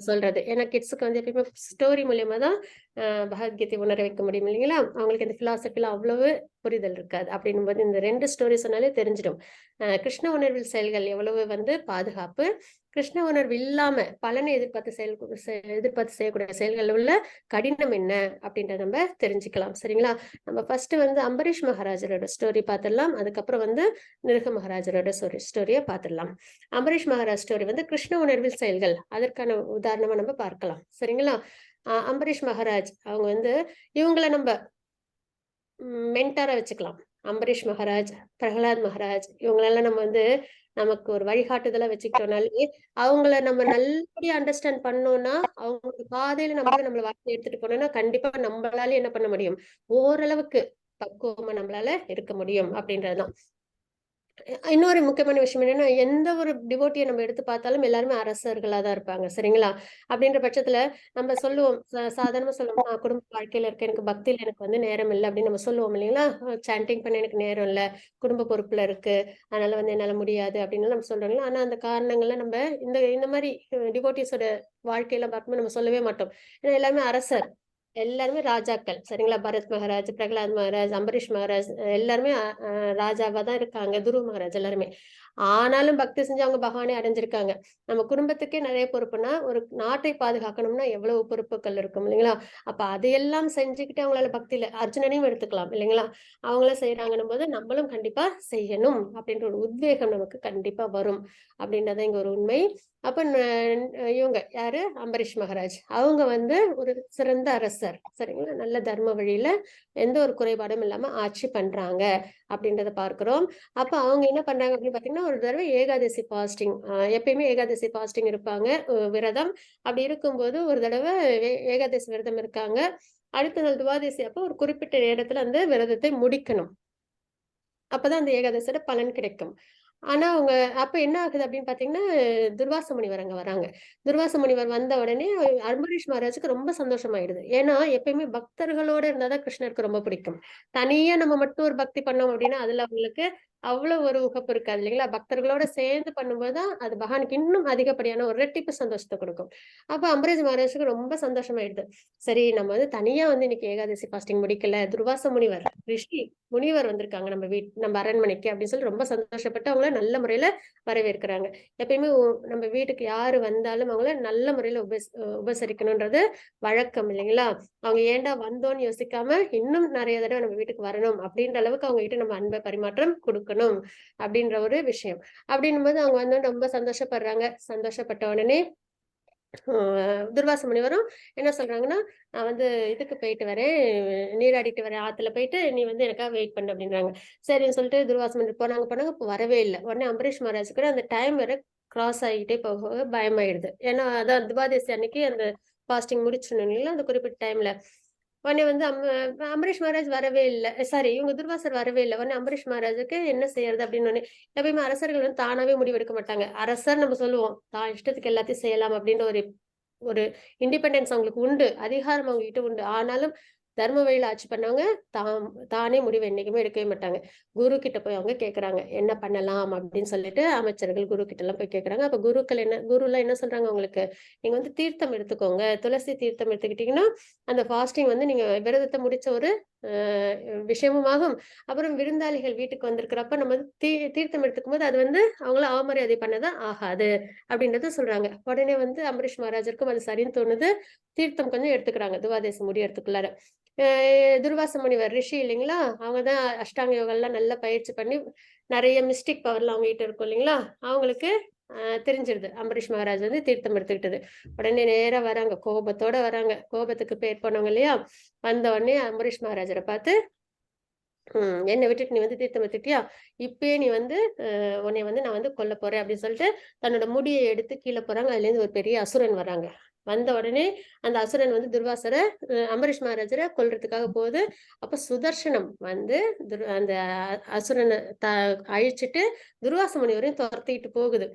S1: சொல்றது. ஏன்னா கிட்ஸுக்கு வந்து எப்பயுமே ஸ்டோரி மூலியமா தான் பகவத்கீதை உணர வைக்க முடியும் இல்லைங்களா? அவங்களுக்கு இந்த பிலாசபில அவ்வளவு புரிதல் இருக்காது. அப்படின்னும்போது இந்த 2 ஸ்டோரி சொன்னாலே தெரிஞ்சிடும். கிருஷ்ண உணர்வில் செயல்கள் எவ்வளவு வந்து பாதுகாப்பு, கிருஷ்ண உணர்வு இல்லாம பலனை எதிர்பார்த்து எதிர்பார்த்து செய்யக்கூடிய செயல்கள்ல உள்ள கடினம் என்ன அப்படின்றத நம்ம தெரிஞ்சுக்கலாம். சரிங்களா? நம்ம ஃபர்ஸ்ட் வந்து அம்பரீஷ் மகாராஜரோட ஸ்டோரி பார்த்துடலாம். அதுக்கப்புறம் வந்து நிருக மகாராஜரோட ஸ்டோரிய பார்த்துடலாம். அம்பரீஷ் மகாராஜ் ஸ்டோரி வந்து கிருஷ்ண உணர்வில் செயல்கள். அதற்கான உதாரணமா நம்ம பார்க்கலாம். சரிங்களா? அம்பரீஷ் மகாராஜ் அவங்க வந்து இவங்கள நம்ப மென்டாரா வச்சுக்கலாம். அம்பரீஷ் மகாராஜ், பிரகலாத் மகாராஜ் இவங்களெல்லாம் நம்ம வந்து நமக்கு ஒரு வழிகாட்டுதலா வச்சுக்கிட்டோம்னாலே, அவங்கள நம்ம நல்லபடியா அண்டர்ஸ்டாண்ட் பண்ணோம்னா, அவங்க பாதையில நம்ம நம்மள வாழ்க்கைய எடுத்துட்டு போனோம்னா, கண்டிப்பா நம்பளால என்ன பண்ண முடியும்? ஓரளவுக்கு பக்குவமா நம்மளால இருக்க முடியும் அப்படின்றது தான். இன்னொரு முக்கியமான விஷயம் என்னன்னா, எந்த ஒரு டிவோட்டிய நம்ம எடுத்து பார்த்தாலும் எல்லாருமே அரசர்களா தான் இருப்பாங்க. சரிங்களா? அப்படின்ற பட்சத்துல நம்ம சொல்லுவோம். சாதாரணமா சொல்லுவோம். நான் குடும்ப வாழ்க்கையில இருக்கேன். எனக்கு பக்தியில எனக்கு வந்து நேரம் இல்ல அப்படின்னு நம்ம சொல்லுவோம் இல்லைங்களா? சாண்டிங் பண்ண எனக்கு நேரம் இல்ல. குடும்ப பொறுப்புல இருக்கு. அதனால வந்து என்னால முடியாது அப்படின்னு நம்ம சொல்றோம் இல்லைங்களா? ஆனா அந்த காரணங்கள்லாம் நம்ம இந்த இந்த மாரி டிவோட்டீஸோட வாழ்க்கையில பார்க்கும்போது நம்ம சொல்லவே மாட்டோம். ஏன்னா எல்லாருமே அரசர். எல்லாருமே ராஜாக்கள். சரிங்களா? பரத் மகாராஜ், பிரகலாத் மகாராஜ், அம்பரீஷ் மகாராஜ் எல்லாருமே அ அ ராஜாவா தான் இருக்காங்க. துருவ மகாராஜ் எல்லாருமே. ஆனாலும் பக்தி செஞ்சு அவங்க பகவானே அடைஞ்சிருக்காங்க. நம்ம குடும்பத்துக்கே நெறைய பொறுப்புன்னா, ஒரு நாட்டை பாதுகாக்கணும்னா எவ்வளவு பொறுப்புகள் இருக்கும் இல்லைங்களா? அப்ப அதையெல்லாம் செஞ்சுக்கிட்டு அவங்களால பக்தியில அர்ஜுனனையும் எடுத்துக்கலாம் இல்லைங்களா? அவங்களும் செய்றாங்கன்னும்போது நம்மளும் கண்டிப்பா செய்யணும் அப்படின்ற ஒரு உத்வேகம் நமக்கு கண்டிப்பா வரும். அப்படின்றது இங்க ஒரு உண்மை. அப்ப இவங்க யாரு? அம்பரீஷ் மகாராஜ். அவங்க வந்து ஒரு சிறந்த அரசர். சரிங்களா? நல்ல தர்ம வழியில எந்த ஒரு குறைபாடும் இல்லாம ஆட்சி பண்றாங்க அப்படின்றத பார்க்கிறோம். அப்ப அவங்க என்ன பண்றாங்க அப்படின்னு பார்த்தீங்கன்னா, ஒரு தடவை ஏகாதசி ஃபாஸ்டிங் எப்பயுமே ஏகாதசி ஃபாஸ்டிங் இருப்பாங்க. விரதம். அப்படி இருக்கும்போது ஒரு தடவ ஏகாதசி விரதம் இருக்காங்க. அடுத்த நாள் துவாதசி அப்போ ஒரு குறிப்பிட்ட நேரத்துல அந்த விரதத்தை முடிக்கணும். அப்பதான் அந்த ஏகாதசியோட பலன் கிடைக்கும். ஆனா, அவங்க அப்ப என்ன ஆகுது அப்படின்னு பார்த்தீங்கன்னா, துர்வாச முனிவர் அங்க வராங்க. துர்வாச முனிவர் வந்த உடனே அம்பரீஷ் மகாராஜுக்கு ரொம்ப சந்தோஷமாயிடுது. ஏன்னா, எப்பயுமே பக்தர்களோட இருந்தா தான் கிருஷ்ணருக்கு ரொம்ப பிடிக்கும். தனியா நம்ம மட்டும் ஒரு பக்தி பண்ணோம் அப்படின்னா, அதுல அவங்களுக்கு அவ்வளோ ஒரு உகப்பு இருக்காது இல்லைங்களா? பக்தர்களோட சேர்ந்து பண்ணும்போது தான் அது பகவானுக்கு இன்னும் அதிகப்படியான ஒரு ரெட்டிப்பு சந்தோஷத்த குடுக்கும். அப்ப அம்பரீஷ் மகாராஜுக்கு ரொம்ப சந்தோஷமாயிடுது. சரி நம்ம வந்து தனியா வந்து இன்னைக்கு ஏகாதசி ஃபாஸ்டிங் முடிக்கல. துர்வாச முனிவர், ரிஷி முனிவர் வந்திருக்காங்க நம்ம அரண்மனைக்கு அப்படின்னு சொல்லி ரொம்ப சந்தோஷப்பட்டு அவங்கள நல்ல முறையில வரவேற்கிறாங்க. எப்பயுமே நம்ம வீட்டுக்கு யாரு வந்தாலும் அவங்கள நல்ல முறையில உபசரிக்கணும்ன்றது வழக்கம் இல்லைங்களா? அவங்க ஏன்டா வந்தோம்ன்னு யோசிக்காம, இன்னும் நெறைய தடவ நம்ம வீட்டுக்கு வரணும் அப்படின்ற அளவுக்கு அவங்க கிட்ட நம்ம அன்ப பரிமாற்றம் குடுக்கணும் அப்படின்ற ஒரு விஷயம். அப்படின்னும்போது அவங்க வந்து ரொம்ப சந்தோஷப்படுறாங்க. சந்தோஷப்பட்ட உடனே துர்வாச முனிவரும் என்ன சொல்றாங்கன்னா, "நான் வந்து இதுக்கு போயிட்டு வரேன், நீராடிட்டு வரேன். ஆத்துல போயிட்டு நீ வந்து எனக்காக வெயிட் பண்ணு" அப்படின்றாங்க. சரின்னு சொல்லிட்டு துர்வாச முனிவர் போனாங்க. இப்ப வரவே இல்ல. உடனே அம்பரீஷ் மகாராஜுக்கு கூட அந்த டைம் வேற கிராஸ் ஆகிட்டே போக போக பயமாயிடுது. ஏன்னா, அதான் துவாதசி அன்னைக்கு அந்த ஃபாஸ்டிங் முடிச்சிடணும் இல்லைங்களா? அந்த குறிப்பிட்ட டைம்ல. உடனே வந்து அம்பரீஷ் மகாராஜ் வரவே இல்ல. சாரி இவங்க துர்வாசர் வரவே இல்ல. உடனே அம்பரீஷ் மகாராஜுக்கு என்ன செய்யறது அப்படின்னு உடனே எப்பயுமே அரசர்கள் வந்து தானாவே முடிவெடுக்க மாட்டாங்க. அரசர் நம்ம சொல்லுவோம். தான் இஷ்டத்துக்கு எல்லாத்தையும் செய்யலாம் அப்படின்ற ஒரு ஒரு இண்டிபெண்டன்ஸ் அவங்களுக்கு உண்டு. அதிகாரம் அவங்ககிட்ட உண்டு. ஆனாலும் தர்ம வழியில ஆட்சி பண்ணவங்க தானே முடிவு என்னைக்குமே எடுக்கவே மாட்டாங்க. குரு கிட்ட போய் அவங்க கேட்கறாங்க. என்ன பண்ணலாம் அப்படின்னு சொல்லிட்டு அமைச்சர்கள் குரு கிட்டலாம் போய் கேட்கறாங்க. அப்ப குருலாம் என்ன சொல்றாங்க அவங்களுக்கு, நீங்க வந்து தீர்த்தம் எடுத்துக்கோங்க. துளசி தீர்த்தம் எடுத்துக்கிட்டீங்கன்னா, அந்த ஃபாஸ்டிங் வந்து நீங்க விரதத்த முடிச்ச ஒரு விஷயமுமாகும். அப்புறம் விருந்தாளிகள் வீட்டுக்கு வந்திருக்கிறப்ப நம்ம வந்து தீர்த்தம் எடுத்துக்கும்போது அது வந்து அவங்கள அவமரியாதை பண்ணதான் ஆகாது அப்படின்றத சொல்றாங்க. உடனே வந்து அம்பரீஷ் மகாராஜருக்கும் அது சரின்னு தோணுது. தீர்த்தம் கொஞ்சம் எடுத்துக்கிறாங்க துவாதசி முடியறதுக்குள்ளார. துர்வாச முனிவர் ரிஷி இல்லைங்களா? அவங்க தான் அஷ்டாங்க யோகாலாம் நல்லா பயிற்சி பண்ணி நெறைய மிஸ்டிக் பவர்லாம் அவங்ககிட்ட இருக்கும் இல்லைங்களா? அவங்களுக்கு தெரிஞ்சிருது. அம்பரீஷ் மகாராஜ் வந்து தீர்த்தம் எடுத்துக்கிட்டது. உடனே நேரா வராங்க. கோபத்தோட வராங்க. கோபத்துக்கு பேர் போனவங்க இல்லையா? வந்த உடனே அம்பரீஷ் மகாராஜர பார்த்து, "என்ன விட்டுட்டு நீ வந்து தீர்த்தம் எடுத்துட்டியா? இப்பயே நீ வந்து உன்னைய வந்து நான் வந்து கொல்லப் போறேன்" அப்படின்னு சொல்லிட்டு தன்னோட முடிய எடுத்து கீழ போடுறாங்க. அதுலேருந்து ஒரு பெரிய அசுரன் வராங்க. வந்த உடனே அந்த அசுரன் வந்து துர்வாசர அம்பரீஷ் மகாராஜர கொல்றதுக்காக போகுது. அப்ப சுதர்சனம் வந்து அந்த அசுரன அழிச்சுட்டு துர்வாச முனிவரையும் தொரத்திட்டு போகுது.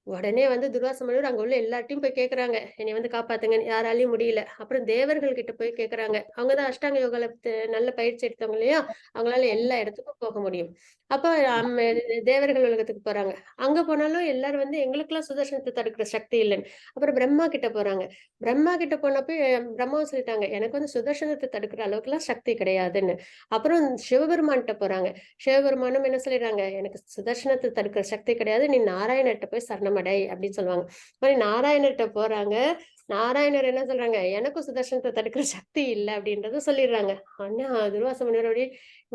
S1: உடனே வந்து துர்வாச முனிவர் அங்க உள்ள எல்லார்ட்டயும் போய் கேட்கறாங்க. என்னைய வந்து காப்பாத்துங்கன்னு. யாராலயும் முடியல. அப்புறம் தேவர்கள் கிட்ட போய் கேட்கறாங்க. அவங்க தான் அஷ்டாங்க யோகால நல்ல பயிற்சி எடுத்தவங்க இல்லையா? அவங்களால எல்லா இடத்துக்கும் போக முடியும். அப்ப அம் தேவர்கள் உலகத்துக்கு போறாங்க. அங்க போனாலும் எல்லாரும் வந்து எங்களுக்கெல்லாம் சுதர்சனத்த தடுக்கிற சக்தி இல்லன்னு. அப்புறம் பிரம்மா கிட்ட போறாங்க. பிரம்மா கிட்ட போனப்ப பிரம்மாவும் சொல்லிட்டாங்க. எனக்கு வந்து சுதர்சனத்த தடுக்கிற அளவுக்குலாம் சக்தி கிடையாதுன்னு. அப்புறம் சிவபெருமான்ட்ட போறாங்க. சிவபெருமானும் என்ன சொல்லிடுறாங்க, "எனக்கு சுதர்சனத்த தடுக்கிற சக்தி கிடையாது. நீ நாராயணர்ட்ட போய் சரணமடை" அப்படின்னு சொல்லுவாங்க. மாரி நாராயணர்ட்ட போறாங்க. நாராயணர் என்ன சொல்றாங்க, "எனக்கும் சுதர்சனத்த தடுக்கிற சக்தி இல்ல" அப்படின்றத சொல்லிடுறாங்க. ஆனா துர்வாச முனிவர் அப்படியே,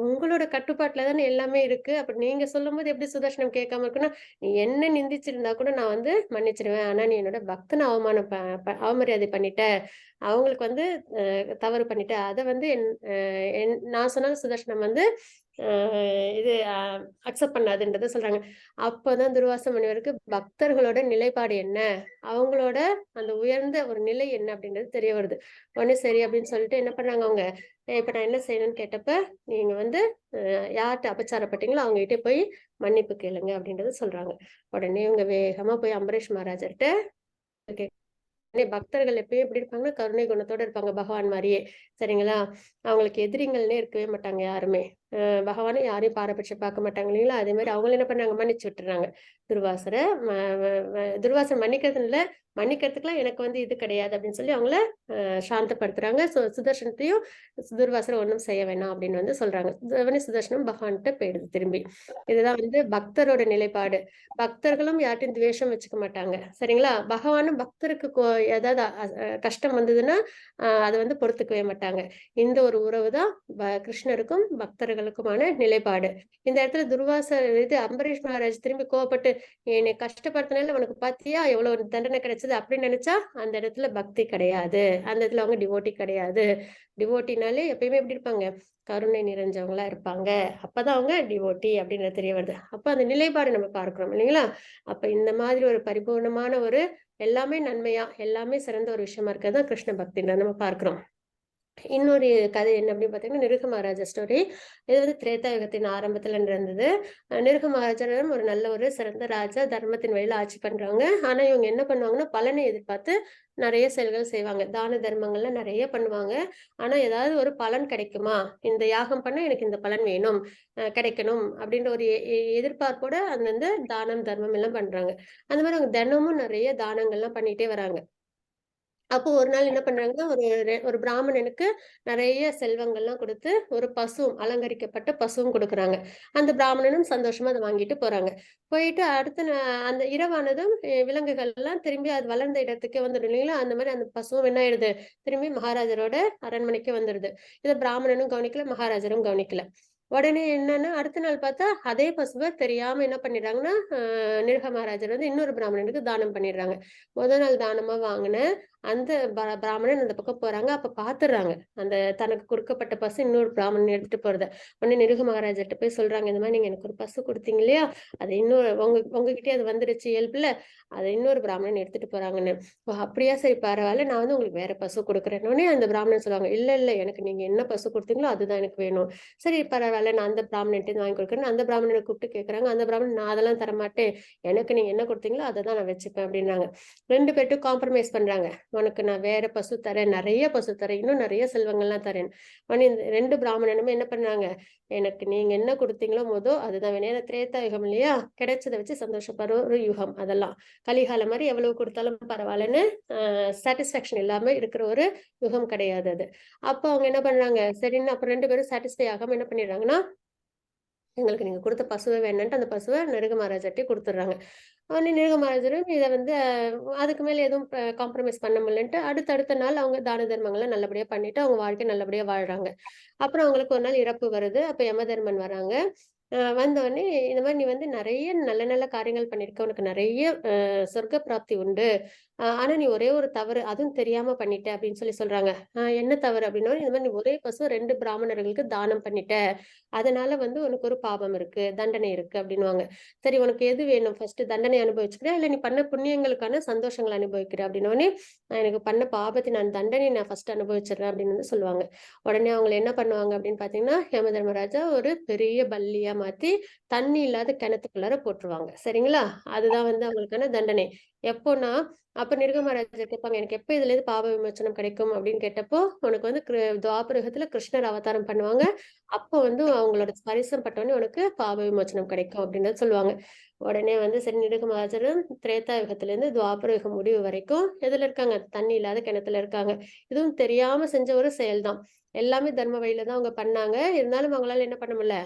S1: "உங்களோட கட்டுப்பாட்டுல தானே எல்லாமே இருக்கு. அப்ப நீங்க சொல்லும்போது எப்படி சுதர்சனம் கேட்காம இருக்குன்னா, நீ என்ன நிந்திச்சிருந்தா கூட நான் வந்து மன்னிச்சுருவேன். ஆனா நீ என்னோட பக்தன அவமானம் அவமரியாதை பண்ணிட்ட. அவங்களுக்கு வந்து தவறு பண்ணிட்ட. அத வந்து நான் சொன்னாலும் சுதர்சனம் வந்து அ இது அக்செப்ட் பண்ணாதுன்றத சொல்றாங்க. அப்பதான் துர்வாச முனிவருக்கு பக்தர்களோட நிலைப்பாடு என்ன? அவங்களோட அந்த உயர்ந்த ஒரு நிலை என்ன அப்படின்றது தெரிய வருது. உடனே சரி அப்படின்னு சொல்லிட்டு என்ன பண்ணாங்க அவங்க, இப்ப நான் என்ன செய்யணும்னு கேட்டப்ப, நீங்க வந்து யார்ட்ட அபச்சாரப்பட்டீங்களோ அவங்ககிட்ட போய் மன்னிப்பு கேளுங்க அப்படின்றத சொல்றாங்க. உடனே இவங்க வேகமா போய் அம்பரீஷ் மகாராஜர்ட்ட பக்தர்கள் எப்பயும் எப்படி இருப்பாங்கன்னா, கருணை குணத்தோட இருப்பாங்க பகவான் மாரியே. சரிங்களா? அவங்களுக்கு எதிரிங்கள்னே இருக்கவே மாட்டாங்க யாருமே. பகவான யாரையும் பாரபட்சம் பார்க்க மாட்டாங்க இல்லைங்களா? அதே மாரி அவங்களும் என்ன பண்ணாங்க, மன்னிச்சு விட்டுர்றாங்க. துர்வாசர ம வ வ துர்வாசர் மன்னிக்கிறதுன்னு இல்ல, மன்னிக்கிறதுக்குலாம் எனக்கு வந்து இது கிடையாது அப்படின்னு சொல்லி அவங்கள சாந்தப்படுத்துறாங்க. சுதர்சனத்தையும் துர்வாசர் ஒண்ணும் செய்ய வேணாம் அப்படின்னு வந்து சொல்றாங்க. உடனே சுதர்சனம் பகவான்ட்ட போயிடுது திரும்பி. இதுதான் வந்து பக்தரோட நிலைப்பாடு. பக்தர்களும் யார்ட்டயும் துவேஷம் வச்சுக்க மாட்டாங்க. சரிங்களா? பகவானும் பக்தருக்கு ஏதாவது கஷ்டம் வந்ததுன்னா, அத வந்து பொறுத்துக்கவே மாட்டாங்க. இந்த ஒரு உறவு தான் கிருஷ்ணருக்கும், பக்தர்களுக்குமான நிலைப்பாடு. இந்த இடத்துல அம்பரீஷ் மகாராஜ் திரும்பி கோவப்பட்டு, "என்னை கஷ்டப்படுத்துனதுல உனக்கு பாத்தியா எவ்வளவு ஒரு தண்டனை கிடைச்சது?" அப்படின்னு நினைச்சா, அந்த இடத்துல பக்தி கிடையாது. அந்த இடத்துல அவங்க டிவோட்டி கிடையாது. டிவோட்டினாலே எப்பயுமே எப்படி இருப்பாங்க? கருணை நிறைஞ்சவங்களா இருப்பாங்க. அப்பதான் அவங்க டிவோட்டி அப்படின்றது தெரிய வருது. அப்ப அந்த நிலைப்பாடு நம்ம பார்க்கிறோம் இல்லைங்களா? அப்ப இந்த மாதிரி ஒரு பரிபூர்ணமான ஒரு எல்லாமே நன்மையா, எல்லாமே சிறந்த ஒரு விஷயமா இருக்கிறது தான் கிருஷ்ண பக்தின்றத நம்ம பார்க்கிறோம். இன்னொரு கதை என்ன அப்படின்னு பார்த்தீங்கன்னா, நிருக மகாராஜா ஸ்டோரி. இது வந்து திரேதா யுகத்தின் ஆரம்பத்துல நடந்தது. நிருக மகாராஜா ஒரு நல்ல ஒரு சிறந்த ராஜா, தர்மத்தின் வழியில ஆட்சி பண்றவங்க. ஆனா இவங்க என்ன பண்ணுவாங்கன்னா, பலனை எதிர்பார்த்து நெறைய செயல்கள் செய்வாங்க. தான தர்மங்கள்லாம் நெறைய பண்ணுவாங்க. ஆனா ஏதாவது ஒரு பலன் கிடைக்குமா? இந்த யாகம் பண்ணா எனக்கு இந்த பலன் வேணும், கிடைக்கணும் அப்படின்ற ஒரு எதிர்பார்ப்போட அந்த வந்து தானம், தர்மம் எல்லாம் பண்றாங்க. அந்த மாரி அவங்க தினமும் நெறைய தானங்கள்லாம் பண்ணிட்டே வராங்க. அப்போ ஒரு நாள் என்ன பண்றாங்கன்னா, ஒரு பிராமணனுக்கு நெறைய செல்வங்கள்லாம் குடுத்து, ஒரு பசுவும் அலங்கரிக்கப்பட்ட பசுவும் குடுக்குறாங்க. அந்த பிராமணனும் சந்தோஷமா அத வாங்கிட்டு போறாங்க. போயிட்டு அடுத்த அந்த இரவானதும் விலங்குகள்லாம் திரும்பி அது வளர்ந்த இடத்துக்கே வந்துடும் இல்லைங்களா? அந்த மாரி அந்த பசுவும் என்ன ஆயிடுது, திரும்பி மகாராஜரோட அரண்மனைக்கு வந்துருது. இத பிராமணனும் கவனிக்கல, மகாராஜரும் கவனிக்கல. உடனே என்னன்னா, அடுத்த நாள் பார்த்தா, அதே பசுவ தெரியாம என்ன பண்ணிடுறாங்கன்னா, நிருக மகாராஜர் வந்து இன்னொரு பிராமணனுக்கு தானம் பண்ணிடுறாங்க. முதல் நாள் தானமா வாங்குன அந்த பிராமணன் அந்த பக்கம் போறாங்க. அப்ப பாத்துர்றாங்க. அந்த தனக்கு கொடுக்கப்பட்ட பசு இன்னொரு பிராமணன் எடுத்துட்டு போறத. உடனே நிருக மகாராஜாட்ட போய் சொல்றாங்க, "இந்த மாரி நீங்க எனக்கு ஒரு பசு குடுத்தீங்க இல்லையா? அது இன்னொரு உங்ககிட்டயே அது வந்துருச்சு இயல்புல. அத இன்னொரு பிராமணன் எடுத்துட்டு போறாங்கன்னு." "ஓ! அப்படியா? சரி பரவால்ல. நான் வந்து உங்களுக்கு வேற பசு குடுக்குறேன்னோனே" அந்த பிராமணன் சொல்லுவாங்க, "இல்ல, இல்ல. எனக்கு நீங்க என்ன பசு குடுத்தீங்களோ அதுதான் எனக்கு வேணும்." "சரி பரவால்ல. நான் அந்த பிராமணன்ட்டருந்து வாங்கி குடுக்குறேன்னு" அந்த பிராமணன கூப்பிட்டு கேட்கறாங்க. அந்த பிராமணன், "நான் அதெல்லாம் தரமாட்டேன். எனக்கு நீங்க என்ன குடுத்தீங்களோ அத தான் நான் வச்சுப்பேன்." அப்படின்றாங்க. 2 பேர்ட்டயும் காம்ப்ரமைஸ் பண்றாங்க. உனக்கு நான் வேற பசு தரேன், நிறைய பசு தரேன், இன்னும் நிறைய செல்வங்கள்லாம் தரேன். உடனே இந்த 2 பிராமணனுமே என்ன பண்ணாங்க, எனக்கு நீங்க என்ன கொடுத்தீங்களோ அதுதான் வேணும். ஏன்னா திரேதா யுகம் இல்லையா? கிடைச்சத வச்சு சந்தோஷப்படுற ஒரு யுகம் அதெல்லாம். கலிகாலம் மாதிரி எவ்வளவு கொடுத்தாலும் பரவாயில்லன்னு சாட்டிஸ்ஃபேக்ஷன் இல்லாம இருக்கிற ஒரு யுகம் கிடையாது அது. அப்போ அவங்க என்ன பண்றாங்க, சரின்னு அப்புறம் 2 பேரும் சாட்டிஸ்ஃபை ஆகாம என்ன பண்ணிடுறாங்கன்னா, எங்களுக்கு நீங்க கொடுத்த பசுவே வேணும்ன்ட்டு அந்த பசுவை நிருக மகாராஜாட்டே கொடுத்துடுறாங்க. உடனே நிருக மகாராஜரும் இதை வந்து அதுக்கு மேல எதுவும் காம்ப்ரமைஸ் பண்ண முடியலன்ட்டு அடுத்தடுத்த நாள் அவங்க தான தர்மங்களை நல்லபடியா பண்ணிட்டு அவங்க வாழ்க்கை நல்லபடியா வாழ்றாங்க. அப்புறம் அவங்களுக்கு ஒரு நாள் இறப்பு வருது. அப்ப யமதர்மன் வராங்க. வந்த உடனே இந்த மாதிரி நீ வந்து நிறைய நல்ல நல்ல காரியங்கள் பண்ணிருக்க, உனக்கு நிறைய சொர்க்க பிராப்தி உண்டு. ஆனா நீ ஒரே ஒரு தவறு, அதுவும் தெரியாம பண்ணிட்ட அப்படின்னு சொல்றாங்க. என்ன தவறு அப்படின்னா, இந்த மாதிரி நீ ஒரே பசு 2 பிராமணர்களுக்கு தானம் பண்ணிட்ட. அதனால வந்து உனக்கு ஒரு பாவம் இருக்கு, தண்டனை இருக்கு அப்படின்னுவாங்க. சரி உனக்கு எது வேணும், ஃபர்ஸ்ட் தண்டனை அனுபவிச்சுக்கிறியா இல்ல நீ பண்ண புண்ணியங்களுக்கான சந்தோஷங்களை அனுபவிக்கிற அப்படின்னோடனே, எனக்கு பண்ண பாபத்தை நான் தண்டனை நான் ஃபர்ஸ்ட் அனுபவிச்சிடுறேன் அப்படின்னு வந்து சொல்லுவாங்க. உடனே அவங்க என்ன பண்ணுவாங்க அப்படின்னு பாத்தீங்கன்னா, யம தர்மராஜா ஒரு பெரிய பல்லியா மாத்தி தண்ணி இல்லாத கிணத்துக்குள்ளார போட்டுருவாங்க. சரிங்களா? அதுதான் வந்து அவங்களுக்கான தண்டனை. எப்போன்னா, அப்ப நிருகமராஜர் கேட்பாங்க, எனக்கு எப்ப இதுல இருந்து பாப விமோசனம் கிடைக்கும் அப்படின்னு கேட்டப்போ, உனக்கு வந்து துவாபரகத்துல கிருஷ்ணர் அவதாரம் பண்ணுவாங்க. அப்போ வந்து அவங்களோட ஸ்பரிசம் பட்டோடனே உனக்கு பாப விமோசனம் கிடைக்கும் அப்படின்னு சொல்லுவாங்க. உடனே வந்து சரி நிருகமராஜரும் திரேதா யுகத்துல இருந்து துவாபர யுகம் முடிவு வரைக்கும் எதுல இருக்காங்க, தண்ணி இல்லாத கிணத்துல இருக்காங்க. இதுவும் தெரியாம செஞ்ச ஒரு செயல்தான். எல்லாமே தர்ம வழியில தான் அவங்க பண்ணாங்க. இருந்தாலும் அவங்களால என்ன பண்ண முடியல,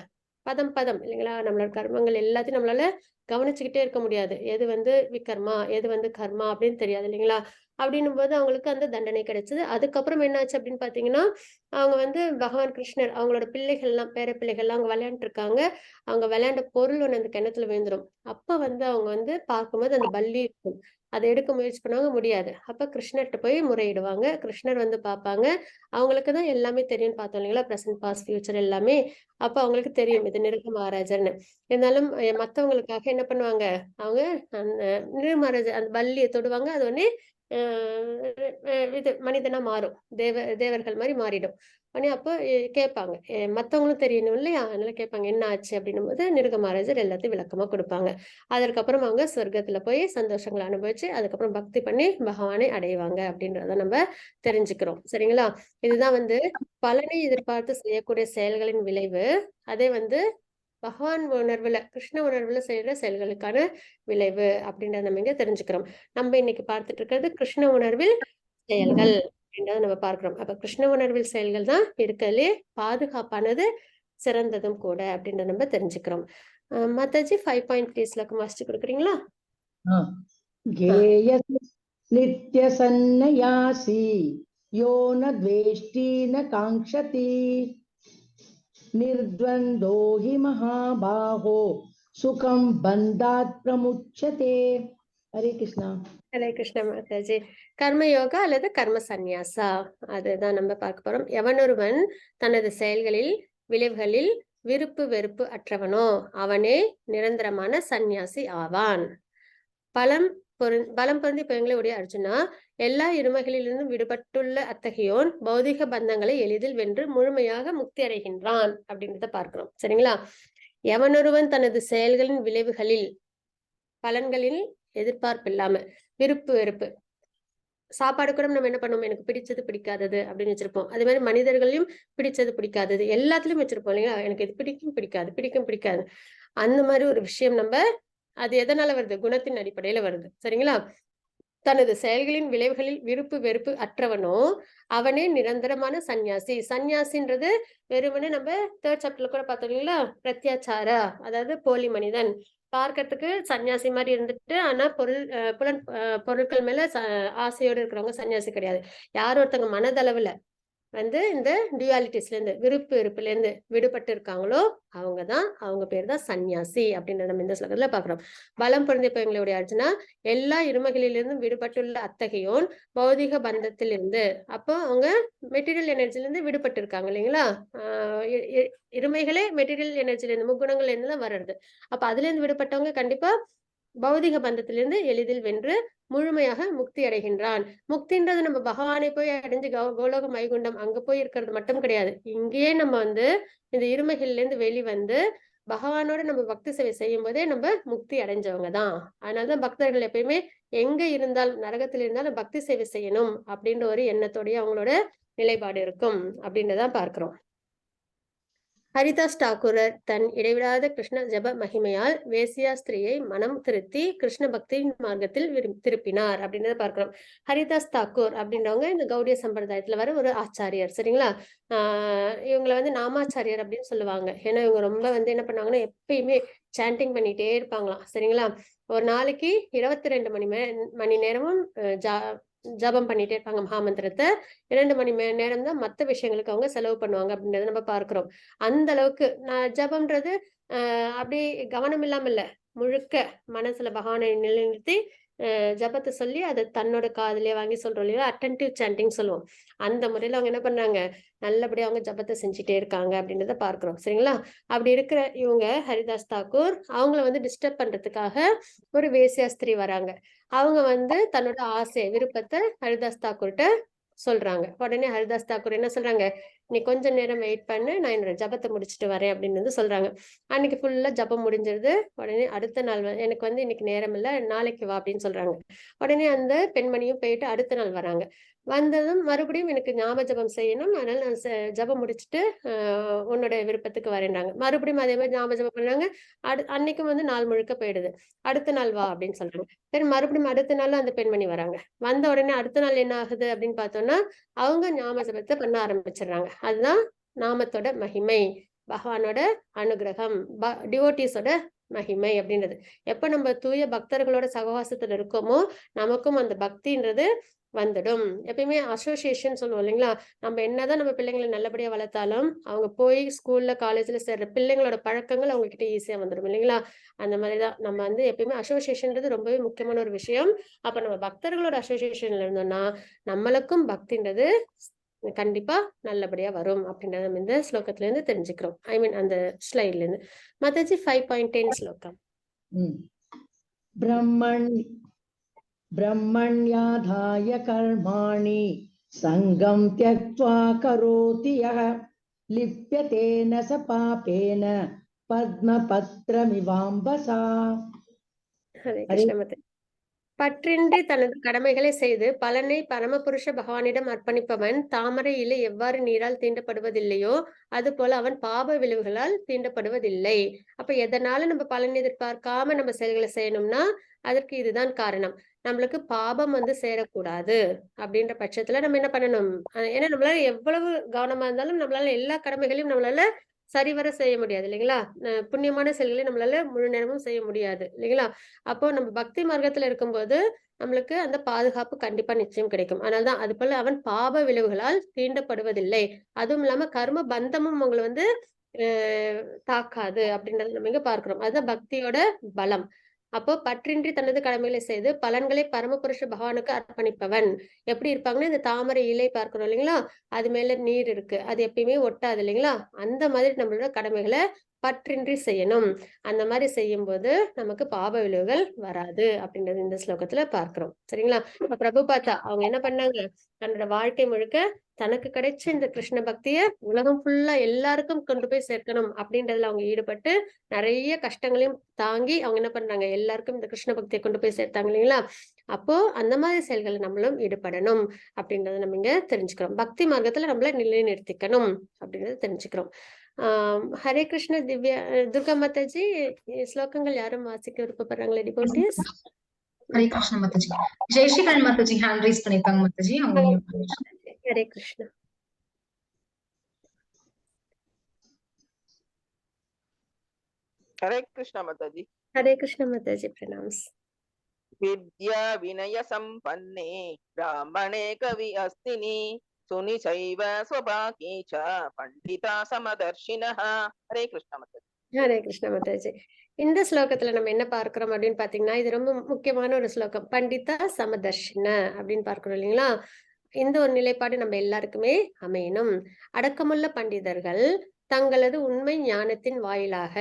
S1: பதம் பதம் இல்லைங்களா? நம்மளோட கர்மங்கள் எல்லாத்தையும் நம்மளால கவனிச்சுக்கிட்டே இருக்க முடியாது. எது வந்து விகர்மா, எது வந்து கர்மா அப்படின்னு தெரியாது இல்லைங்களா? அப்படின்னும் போது அவங்களுக்கு அந்த தண்டனை கிடைச்சது. அதுக்கப்புறம் என்னாச்சு அப்படின்னு பாத்தீங்கன்னா, அவங்க வந்து பகவான் கிருஷ்ணர் அவங்களோட பிள்ளைகள்லாம், பேர பிள்ளைகள்லாம் அவங்க விளையாண்டுட்டு இருக்காங்க. அவங்க விளையாண்ட பொருள் ஒண்ணு அந்த கிணத்துல விழுந்துரும். அப்ப வந்து அவங்க வந்து பார்க்கும்போது அந்த பல்லி இருக்கும். அத எடுக்க முயற்சி பண்ணுவாங்க, முடியாது. அப்ப கிருஷ்ணர்ட்ட போய் முறையிடுவாங்க. கிருஷ்ணர் வந்து பார்ப்பாங்க. அவங்களுக்கு தான் எல்லாமே தெரியும்னு பார்த்தோம் இல்லைங்களா? பிரசன்ட், பாஸ்ட், ஃபியூச்சர் எல்லாமே. அப்ப அவங்களுக்கு தெரியும் இது நிருக மகாராஜர்ன்னு. இருந்தாலும் மத்தவங்களுக்காக என்ன பண்ணுவாங்க, அவங்க அந்த நிருக மகாராஜா அந்த பல்லிய தொடுவாங்க. அது உடனே அ இது மனிதனா மாறும். தேவர்கள் மாரி மாறிடும். உடனே அப்போ கேட்பாங்க. மத்தவங்களும் தெரியணும் இல்லையா? அதனால கேட்பாங்க, "என்ன ஆச்சு?" அப்படின்னும்போது நிருக மகாராஜர் எல்லாத்தையும் விளக்கமா குடுப்பாங்க. அதற்கப்புறம் அவங்க சொர்க்கத்துல போய் சந்தோஷங்கள அனுபவிச்சு, அதுக்கப்புறம் பக்தி பண்ணி பகவானை அடைவாங்க அப்படின்றத நம்ம தெரிஞ்சுக்கிறோம். சரிங்களா? இதுதான் வந்து பலனை எதிர்பார்த்து செய்யக்கூடிய செயல்களின் விளைவு. அதே வந்து பகவான் உணர்வுல, கிருஷ்ண உணர்வுல செய்யற செயல்களுக்கான விளைவு அப்படின்றத நம்ம இங்க தெரிஞ்சுக்கிறோம். நம்ம இன்னைக்கு பார்த்துட்டு இருக்கிறது கிருஷ்ண உணர்வில் செயல்கள் அப்படின்றத நம்ம பார்க்கிறோம். அப்ப கிருஷ்ண உணர்வில் செயல்கள் தான் இருக்கிறதுலே பாதுகாப்பானது, சிறந்ததும் கூட அப்படின்றத நம்ம தெரிஞ்சுக்கிறோம். மாதாஜி 5.3 ஸ்லோகம் வாசிச்சு கொடுக்குறீங்களா?
S2: गेय नित्य सन्नयासी यो न द्वेष्टि न कांक्षति निर्द्वंदो हि महाबाहो सुखम बंधात् प्रमुच्यते. हरे कृष्णा.
S1: ஹரே கிருஷ்ண மாதாஜி. கர்மயோகா அல்லது கர்ம சந்நியாசா, அதுதான் நம்ம பார்க்க போறோம். எவனொருவன் தனது செயல்களில் விளைவுகளில் விருப்பு வெறுப்பு அற்றவனோ அவனே நிரந்தரமான சந்நியாசி ஆவான். பலம் பொருந்தி பெண்களுடைய அர்ஜுனா, எல்லா இருமைகளிலிருந்தும் விடுபட்டுள்ள அத்தகையோன் பௌதிக பந்தங்களை எளிதில் வென்று முழுமையாக முக்தி அடைகின்றான் அப்படின்றத பார்க்கிறோம். சரிங்களா? எவனொருவன் தனது செயல்களின் விளைவுகளில், பலன்களில் எதிர்பார்ப்பு இல்லாம, விருப்பு வெறுப்பு, சாப்பாடு கூட நம்ம என்ன பண்ணுவோம், எனக்கு பிடிச்சது பிடிக்காதது அப்படின்னு வச்சிருப்போம். அதே மாதிரி மனிதர்களையும் பிடிச்சது பிடிக்காதது எல்லாத்துலயும் வச்சிருப்போம் இல்லைங்களா? எனக்கு இது பிடிக்கும் பிடிக்காது, பிடிக்கும் பிடிக்காது. அந்த மாதிரி ஒரு விஷயம் நம்ம, அது எதனால வருது, குணத்தின் அடிப்படையில வருது. சரிங்களா? தனது செயல்களின் விளைவுகளில் விருப்பு வெறுப்பு அற்றவனோ அவனே நிரந்தரமான சந்நியாசி. சந்நியாசின்றது வெறுமனே நம்ம 3rd சாப்டர்ல கூட பார்த்தோம் இல்லைங்களா? பிரத்யாச்சாரா, அதாவது போலி மனிதன். பார்க்கறதுக்கு சன்னியாசி மாதிரி இருந்துட்டு ஆனா பொருட்கள் மேல ஆசையோடு இருக்கிறவங்க சன்னியாசி கிடையாது. யார் ஒருத்தவங்க மனதளவுல வந்து இந்த டியூவாலிட்டிஸ்ல இருந்து, விருப்பு வெறுப்புல இருந்து விடுபட்டு இருக்காங்களோ அவங்க பேர் தான் சன்னியாசி அப்படின்னு நம்ம இந்த ஸ்லோகத்துல பாக்குறோம். பலம் பொருந்திய பெண்களுடைய அர்ஜுனா, எல்லா இருமைகளிலிருந்தும் விடுபட்டுள்ள அத்தகையோன் பௌதிக பந்தத்தில் இருந்து, அப்போ அவங்க மெட்டீரியல் எனர்ஜில இருந்து விடுபட்டு இருக்காங்க இல்லைங்களா? இருமைகளே மெட்டீரியல் எனர்ஜில இருந்து, முக்குணங்கள்ல இருந்து தான் வர்றது. அப்ப அதுல இருந்து விடுபட்டவங்க கண்டிப்பா பௌதிக பந்தத்திலிருந்து எளிதில் வென்று முழுமையாக முக்தி அடைகின்றான். முக்தின்றது நம்ம பகவானை போய் அடைஞ்சு கோலோகம் வைகுண்டம் அங்க போய் இருக்கிறது மட்டும் கிடையாது. இங்கேயே நம்ம வந்து இந்த இருமைகள்ல இருந்து வெளிவந்து பகவானோட நம்ம பக்தி சேவை செய்யும் போதே நம்ம முக்தி அடைஞ்சவங்க தான். அதனாலதான் பக்தர்கள் எப்பயுமே எங்க இருந்தாலும் நரகத்தில் இருந்தாலும் பக்தி சேவை செய்யணும் அப்படின்ற ஒரு எண்ணத்தோடய அவங்களோட நிலைப்பாடு இருக்கும் அப்படின்றதான் பார்க்கிறோம். ஹரிதாஸ் தாக்கூரர் தன் இடைவிடாத கிருஷ்ண ஜப மகிமையால் வேசியா ஸ்திரீயை மனம் திருத்தி கிருஷ்ண பக்தியின் மார்க்கத்தில் திருப்பினார் அப்படின்றத பார்க்கிறோம். ஹரிதாஸ் தாக்கூர் அப்படின்றவங்க இந்த கௌடிய சம்பிரதாயத்துல வர ஒரு ஆச்சாரியர், சரிங்களா? இவங்களை வந்து நாமாச்சாரியர் அப்படின்னு சொல்லுவாங்க. ஏன்னா இவங்க ரொம்ப வந்து என்ன பண்ணாங்கன்னா எப்பயுமே சாண்டிங் பண்ணிட்டே இருப்பாங்களாம், சரிங்களா? ஒரு நாளைக்கு 22 மணி நேரமும் ஜபம் பண்ணிட்டே இருப்பாங்க மகாமந்திரத்தை. 2 மணி நேரம் தான் மற்ற விஷயங்களுக்கு அவங்க செலவு பண்ணுவாங்க அப்படின்றத நம்ம பார்க்கிறோம். அந்த அளவுக்கு ஜபம்ன்றது அப்படி கவனம் இல்லாம இல்ல, முழுக்க மனசுல பகவானை நிலைநிறுத்தி ஜபத்தை சொல்லி அதை தன்னோட காதலியே வாங்கி சொல்றோம் இல்லையா, அட்டென்டிவ் சாண்டிங் சொல்லுவோம். அந்த முறையில அவங்க என்ன பண்ணாங்க, நல்லபடியா அவங்க ஜபத்தை செஞ்சுட்டே இருக்காங்க அப்படின்றத பார்க்கிறோம், சரிங்களா? அப்படி இருக்கிற இவங்க ஹரிதாஸ் தாக்கூர் அவங்கள வந்து டிஸ்டர்ப் பண்றதுக்காக ஒரு வேசியாஸ்திரி வராங்க. அவங்க வந்து தன்னோட ஆசை விருப்பத்தை ஹரிதாஸ் தாக்கூர்கிட்ட சொல்றாங்க. உடனே ஹரிதாஸ் தாக்கூர் என்ன சொல்றாங்க, நீ கொஞ்ச நேரம் வெயிட் பண்ணு, நான் என்னோட ஜபத்தை முடிச்சுட்டு வரேன் அப்படின்னு வந்து சொல்றாங்க. அன்னைக்கு ஃபுல்லா ஜபம் முடிஞ்சிருது. உடனே அடுத்த நாள் எனக்கு வந்து இன்னைக்கு நேரம் இல்லை, நாளைக்கு வா அப்படின்னு சொல்றாங்க. உடனே அந்த பெண்மணியும் போயிட்டு அடுத்த நாள் வராங்க. வந்ததும் மறுபடியும் எனக்கு ஞாபக ஜபம் செய்யணும், அதனால நான் ஜபம் முடிச்சுட்டு உன்னோட விருப்பத்துக்கு வரேன்றாங்க. மறுபடியும் அதே மாதிரி ஞாபக ஜபம் பண்ணாங்க. அன்னைக்கும் வந்து நாள் முழுக்க போயிடுது. அடுத்த நாள் வா அப்படின்னு சொல்றாங்க. சரி, மறுபடியும் அடுத்த நாள் அந்த பெண்மணி வராங்க. வந்த உடனே அடுத்த நாள் என்ன ஆகுது அப்படின்னு பார்த்தோம்னா அவங்க ஞாபக ஜபத்தை பண்ண ஆரம்பிச்சிடுறாங்க. அதுதான் நாமத்தோட மகிமை, பகவானோட அனுகிரகம், டிவோட்டிஸோட மகிமை அப்படின்றது. எப்ப நம்ம தூய பக்தர்களோட சகவாசத்துல இருக்கோமோ நமக்கும் அந்த பக்தின்றது வந்துடும். எப்பயுமே அசோசியேஷன் சொல்லுவோம் இல்லைங்களா, நம்ம என்னதான் நம்ம பிள்ளைங்களை நல்லபடியா வளர்த்தாலும் அவங்க போய் ஸ்கூல்ல காலேஜ்ல சேர்ற பிள்ளைங்களோட பழக்கங்கள் அவங்க கிட்ட ஈஸியா வந்துடும் இல்லைங்களா? அந்த மாதிரிதான் நம்ம வந்து எப்பயுமே அசோசியேஷன்ன்றது ரொம்பவே முக்கியமான ஒரு விஷயம். அப்ப நம்ம பக்தர்களோட அசோசியேஷன்ல இருந்தோம்னா நம்மளுக்கும் பக்தின்றது கண்டிப்பா நல்லபடியா வரும் அப்படின்றத நம்ம இந்த ஸ்லோகத்துல இருந்து தெரிஞ்சுக்கிறோம். ஐ மீன் அந்த ஸ்லைட்ல இருந்து. மாதாஜி 5.10 ஸ்லோகம்.
S2: ब्रह्मण्याधाय कर्माणि सङ्गं त्यक्त्वा करोति यः लिप्यते न स पापेन पद्मपत्रमिवाम्बसा.
S1: ஹரே கிருஷ்ண மாதாஜி. பற்றின்றி தனது கடமைகளை செய்து பலனை பரமபுருஷ பகவானிடம் அர்ப்பணிப்பவன் தாமரை இலை எவ்வாறு நீரால் தீண்டப்படுவதில்லையோ அது போல அவன் பாப விளைவுகளால் தீண்டப்படுவதில்லை. அப்ப எதனால நம்ம பலன் எதிர்பார்க்காம நம்ம செயல்களை செய்யணும்னா அதற்கு இதுதான் காரணம். நம்மளுக்கு பாபம் வந்து சேரக்கூடாது அப்படின்ற பட்சத்துல நம்ம என்ன பண்ணணும், ஏன்னா நம்மளால எவ்வளவு கவனமா இருந்தாலும் நம்மளால எல்லா கடமைகளையும் நம்மளால சரிவர செய்ய முடியாது இல்லைங்களா? புண்ணியமான செயல்களை நம்மளால முழு நேரமும் செய்ய முடியாது இல்லைங்களா? அப்போ நம்ம பக்தி மார்க்கத்துல இருக்கும்போது நம்மளுக்கு அந்த பாதுகாப்பு கண்டிப்பா நிச்சயம் கிடைக்கும். அதனாலதான் அது போல அவன் பாப விளைவுகளால் தீண்டப்படுவதில்லை. அதுவும் இல்லாம கர்ம பந்தமும் உங்களை வந்து தாக்காது அப்படின்றத நம்ம இங்க பார்க்கிறோம். அதுதான் பக்தியோட பலம். அப்போ பற்றின்றி தனது கடமைகளை செய்து பலன்களை பரமபுருஷ பகவானுக்கு அர்ப்பணிப்பவன் எப்படி இருப்பாங்கன்னா, இந்த தாமரை இலை பார்க்கிறோம் இல்லைங்களா, அது மேல நீர் இருக்கு, அது எப்பயுமே ஒட்டாது இல்லைங்களா? அந்த மாதிரி நம்மளோட கடமைகளை பற்றின்றி செய்யணும். அந்த மாதிரி செய்யும் போது நமக்கு பாப விளைவுகள் வராது அப்படின்றது இந்த ஸ்லோகத்துல பார்க்கிறோம், சரிங்களா? இப்ப பிரபுபாதா அவங்க என்ன பண்ணாங்க, தன்னோட வாழ்க்கை முழுக்க தனக்கு கிடைச்ச இந்த கிருஷ்ண பக்திய உலகம் ஃபுல்லா எல்லாருக்கும் கொண்டு போய் சேர்க்கணும் அப்படின்றதுல அவங்க ஈடுபட்டு நிறைய கஷ்டங்களையும் தாங்கி அவங்க என்ன பண்றாங்க, எல்லாருக்கும் இந்த கிருஷ்ண பக்தியை கொண்டு போய் சேர்த்தாங்க இல்லைங்களா? அப்போ அந்த மாதிரி செயல்கள் நம்மளும் ஈடுபடணும் அப்படின்றத நம்ம இங்க தெரிஞ்சுக்கிறோம். பக்தி மார்க்கத்துல நம்மள நிலைநிறுத்திக்கணும் அப்படின்றத தெரிஞ்சுக்கிறோம். ஹரே கிருஷ்ண திவ்யா துர்கா மாதாஜி, ஸ்லோகங்கள் யாரும் வாசிக்க விருப்பப்படுறாங்களா டிவோட்டீஸ்?
S3: ஹரே கிருஷ்ண மாதாஜி. ஜெயஸ்ரீகரன் மாதாஜி ஹேண்ட் ரைஸ் பண்ணிருக்காங்க மாதாஜி.
S1: ஹரே கிருஷ்ணா.
S4: हरे कृष्ण माताजी.
S1: हरे कृष्ण माताजी, प्रणाम्स.
S4: विद्या विनय संपन्ने ब्राह्मणे कवि अस्तिनि सुनिचैव स्वभागी च पंडिता समदर्शिनः. हरे कृष्ण माताजी.
S1: ஹரே கிருஷ்ண மாதாஜி. இந்த ஸ்லோகத்துல நம்ம என்ன பார்க்கிறோம் அப்படின்னு பாத்தீங்கன்னா, இது ரொம்ப முக்கியமான ஒரு ஸ்லோகம். பண்டிதா சமதர்ஷின அப்படின்னு பார்க்கிறோம் இல்லைங்களா? இந்த ஒரு நிலைப்பாடு நம்ம எல்லாருக்குமே அமையணும். அடக்கமுள்ள பண்டிதர்கள் தங்களது உண்மை ஞானத்தின் வாயிலாக,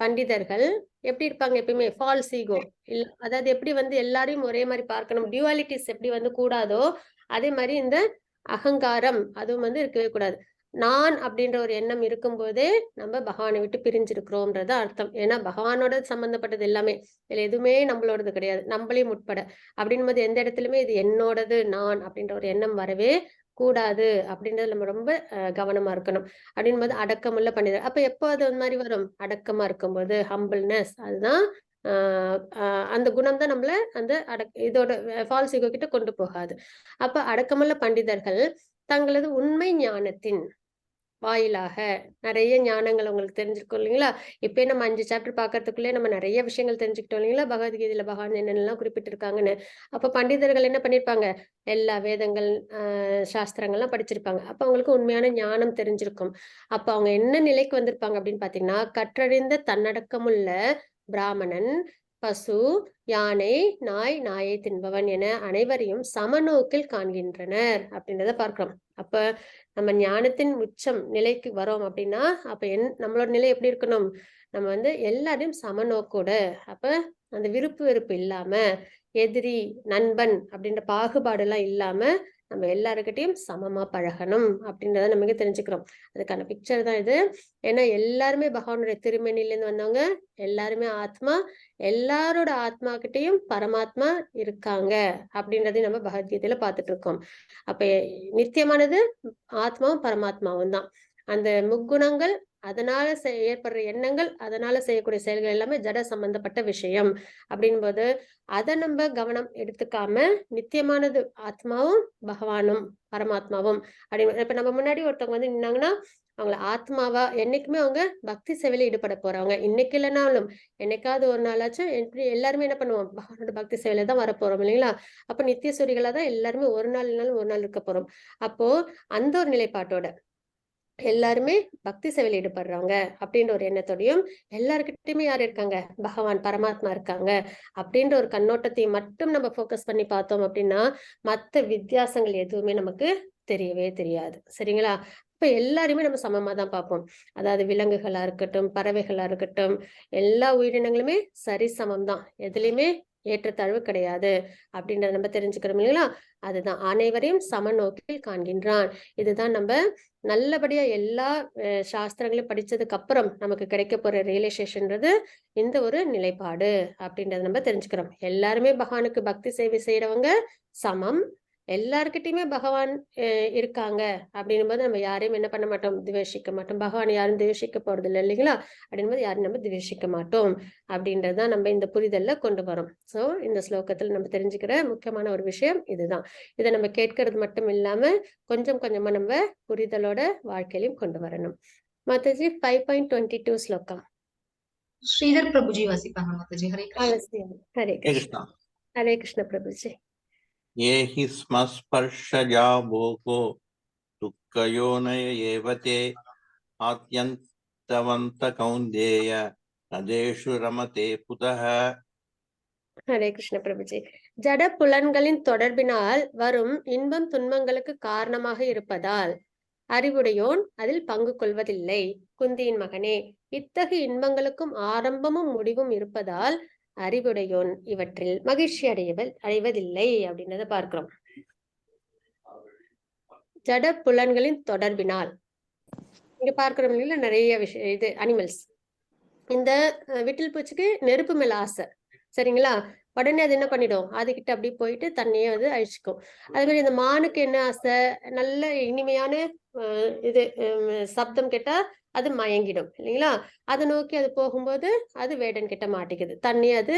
S1: பண்டிதர்கள் எப்படி இருப்பாங்க, எப்பயுமே ஃபால்ஸ் ஈகோ இல்ல, அதாவது எப்படி வந்து எல்லாரையும் ஒரே மாதிரி பார்க்கணும், டியூவாலிட்டிஸ் எப்படி வந்து கூடாதோ அதே மாதிரி இந்த அகங்காரம் அதுவும் வந்து இருக்கவே கூடாது. நான் அப்படின்ற ஒரு எண்ணம் இருக்கும்போதே நம்ம பகவானை விட்டு பிரிஞ்சிருக்கிறோம்ன்றது அர்த்தம். ஏன்னா பகவானோட சம்பந்தப்பட்டது எல்லாமே, இதுல எதுவுமே நம்மளோடது கிடையாது, நம்மளையும் உட்பட. அப்படின்னும் போது எந்த இடத்துலயுமே இது என்னோடது, நான் அப்படின்ற ஒரு எண்ணம் வரவே கூடாது அப்படின்றது நம்ம ரொம்ப கவனமா இருக்கணும். அப்படின்னும் போது அடக்கமுள்ள பண்ணிடுற அப்ப எப்போ அது அந்த மாதிரி வரும்? அடக்கமா இருக்கும்போது, ஹம்பிள்னஸ், அதுதான் அந்த குணம் தான் நம்மள அந்த இதோட ஃபால்ஸ் ஈகோ கிட்ட கொண்டு போகாது. அப்ப அடக்கமுள்ள பண்டிதர்கள் தங்களது உண்மை ஞானத்தின் வாயிலாக நிறைய ஞானங்கள் உங்களுக்கு தெரிஞ்சிருக்கும் இல்லைங்களா? இப்பயே நம்ம 5 சாப்டர் பாக்குறதுக்குள்ளே நம்ம நிறைய விஷயங்கள் தெரிஞ்சுக்கிட்டோம் இல்லைங்களா? பகவத்கீதையில பகவான் என்னென்னலாம் குறிப்பிட்டிருக்காங்கன்னு. அப்ப பண்டிதர்கள் என்ன பண்ணிருப்பாங்க? எல்லா வேதங்கள், சாஸ்திரங்கள்லாம் படிச்சிருப்பாங்க. அப்ப அவங்களுக்கு உண்மையான ஞானம் தெரிஞ்சிருக்கும். அப்ப அவங்க என்ன நிலைக்கு வந்திருப்பாங்க அப்படின்னு பாத்தீங்கன்னா, கற்றறிந்த தன்னடக்கமுள்ள பிராமணன், பசு, யானை, நாய், நாயை தின்பவன் என அனைவரையும் சமநோக்கில் காண்கின்றனர் அப்படின்றத பார்க்கிறோம். அப்ப நம்ம ஞானத்தின் உச்சம் நிலைக்கு வரோம் அப்படின்னா, அப்ப நம்மளோட நிலை எப்படி இருக்கணும்? நம்ம வந்து எல்லாரையும் சமநோக்கோட, அப்ப அந்த விருப்பு வெறுப்பு இல்லாம, எதிரி, நண்பன் அப்படின்ற பாகுபாடு எல்லாம் இல்லாம நம்ம எல்லாருக்கிட்டையும் சமமா பழகணும் அப்படின்றத நமக்கு தெரிஞ்சுக்கிறோம். அதுக்கான பிக்சர் தான் இது. ஏன்னா எல்லாருமே பகவானுடைய திருமேனிலேருந்து வந்தவங்க, எல்லாருமே ஆத்மா, எல்லாரோட ஆத்மா கிட்டையும் பரமாத்மா இருக்காங்க அப்படின்றதையும் நம்ம பகவத்கீதையில பார்த்துட்டு இருக்கோம். அப்ப நித்தியமானது ஆத்மாவும் பரமாத்மாவும் தான். அந்த முக்குணங்கள், அதனால ஏற்படுற எண்ணங்கள், அதனால செய்யக்கூடிய செயல்கள் எல்லாமே ஜட சம்பந்தப்பட்ட விஷயம் அப்படின்போது அதை நம்ம கவனம் எடுத்துக்காம நித்தியமானது ஆத்மாவும் பகவானும் பரமாத்மாவும் அப்படின்னு இப்ப நம்ம முன்னாடி ஒருத்தவங்க வந்து நின்னாங்கன்னா அவங்கள ஆத்மாவா என்னைக்குமே அவங்க பக்தி சேவையில ஈடுபட போறவங்க. இன்னைக்கு இல்லைனாலும் என்னைக்காவது ஒரு நாளாச்சும் எப்படி எல்லாருமே என்ன பண்ணுவோம்? பகவானோட பக்தி சேவையில தான் வரப்போறோம் இல்லைங்களா? அப்ப நித்திய சூரிகளா தான் எல்லாருமே ஒரு நாள் இல்லைனாலும் ஒரு நாள் இருக்க போறோம். அப்போ அந்த ஒரு நிலைப்பாட்டோட எல்லாருமே பக்தி சேவையில ஈடுபடுறாங்க அப்படின்ற ஒரு எண்ணத்தோடையும், எல்லாருக்கிட்டையுமே யார் இருக்காங்க? பகவான் பரமாத்மா இருக்காங்க அப்படின்ற ஒரு கண்ணோட்டத்தை மட்டும் நம்ம ஃபோக்கஸ் பண்ணி பார்த்தோம் அப்படின்னா, மத்த வித்தியாசங்கள் எதுவுமே நமக்கு தெரியவே தெரியாது. சரிங்களா? இப்ப எல்லாரையுமே நம்ம சமமா தான் பார்ப்போம். அதாவது விலங்குகளா இருக்கட்டும், பறவைகளா இருக்கட்டும், எல்லா உயிரினங்களுமே சரிசமம் தான். எதுலயுமே ஏற்றத்தாழ்வு கிடையாது அப்படின்றத நம்ம தெரிஞ்சுக்கிறோம் இல்லைங்களா? அதுதான் அனைவரையும் சமநோக்கில் காண்கின்றான். இதுதான் நம்ம நல்லபடியா எல்லா சாஸ்திரங்களையும் படிச்சதுக்கு அப்புறம் நமக்கு கிடைக்க போற ரியலைசேஷன்றது இந்த ஒரு நிலைப்பாடு அப்படின்றத நம்ம தெரிஞ்சுக்கிறோம். எல்லாருமே பகவானுக்கு பக்தி சேவை செய்யறவங்க சமம். எல்லார்கிட்டயுமே பகவான் இருக்காங்க அப்படின்னும் போது நம்ம யாரையும் என்ன பண்ண மாட்டோம்? துவேஷிக்க மாட்டோம். பகவான் யாரும் துவேஷிக்க போறது இல்லை இல்லைங்களா? அப்படின்போது யாரும் நம்ம துவேஷிக்க மாட்டோம் அப்படின்றதுதான் நம்ம இந்த புரிதல்ல கொண்டு வரோம். சோ இந்த ஸ்லோகத்துல நம்ம தெரிஞ்சுக்கிற முக்கியமான ஒரு விஷயம் இதுதான். இதை நம்ம கேட்கறது மட்டும் இல்லாம கொஞ்சம் கொஞ்சமா நம்ம புரிதலோட வாழ்க்கையிலும் கொண்டு வரணும். மாதாஜி 5.22 ஸ்லோகம்.
S3: ஸ்ரீதர் பிரபுஜி வாசிப்பாங்க மாதாஜி. ஹரே கிருஷ்ணா.
S1: அவசியம். ஹரே கிருஷ்ணா. ஹரே கிருஷ்ண பிரபுஜி.
S5: ये हि स्मस्पर्शजा भोगो दुःखयोनय एव ते आत्यन्तवन्त कौन्तेय नदेषु रमते पुतः.
S1: ஹரே கிருஷ்ண பிரபுஜி. ஜட புலன்களின் தொடர்பினால் வரும் இன்பம் துன்பங்களுக்கு காரணமாக இருப்பதால் அறிவுடையோன் அதில் பங்கு கொள்வதில்லை. குந்தியின் மகனே, இத்தகைய இன்பங்களுக்கும் ஆரம்பமும் முடிவும் இருப்பதால் அறிவுடையோன் இவற்றில் மகிழ்ச்சி அடைவதில்லை அப்படின்றத பார்க்கிறோம். ஜட புலன்களின் தொடர்பினால் இங்க பார்க்கிறோம் இல்லைங்களா? நிறைய விஷயம் இது அனிமல்ஸ். இந்த விட்டில் பூச்சிக்கு நெருப்பு மேல ஆசை, சரிங்களா? உடனே அது என்ன பண்ணிடும்? அதுகிட்ட அப்படி போயிட்டு தண்ணியை வந்து அழிச்சுக்கும். அதே மாதிரி இந்த மானுக்கு என்ன ஆசை? நல்ல இனிமையான இது சப்தம் கேட்டா அது மயங்கிடும் இல்லைங்களா? அதை நோக்கி அது போகும்போது அது வேடன் கிட்ட மாட்டிக்குது, தண்ணி அது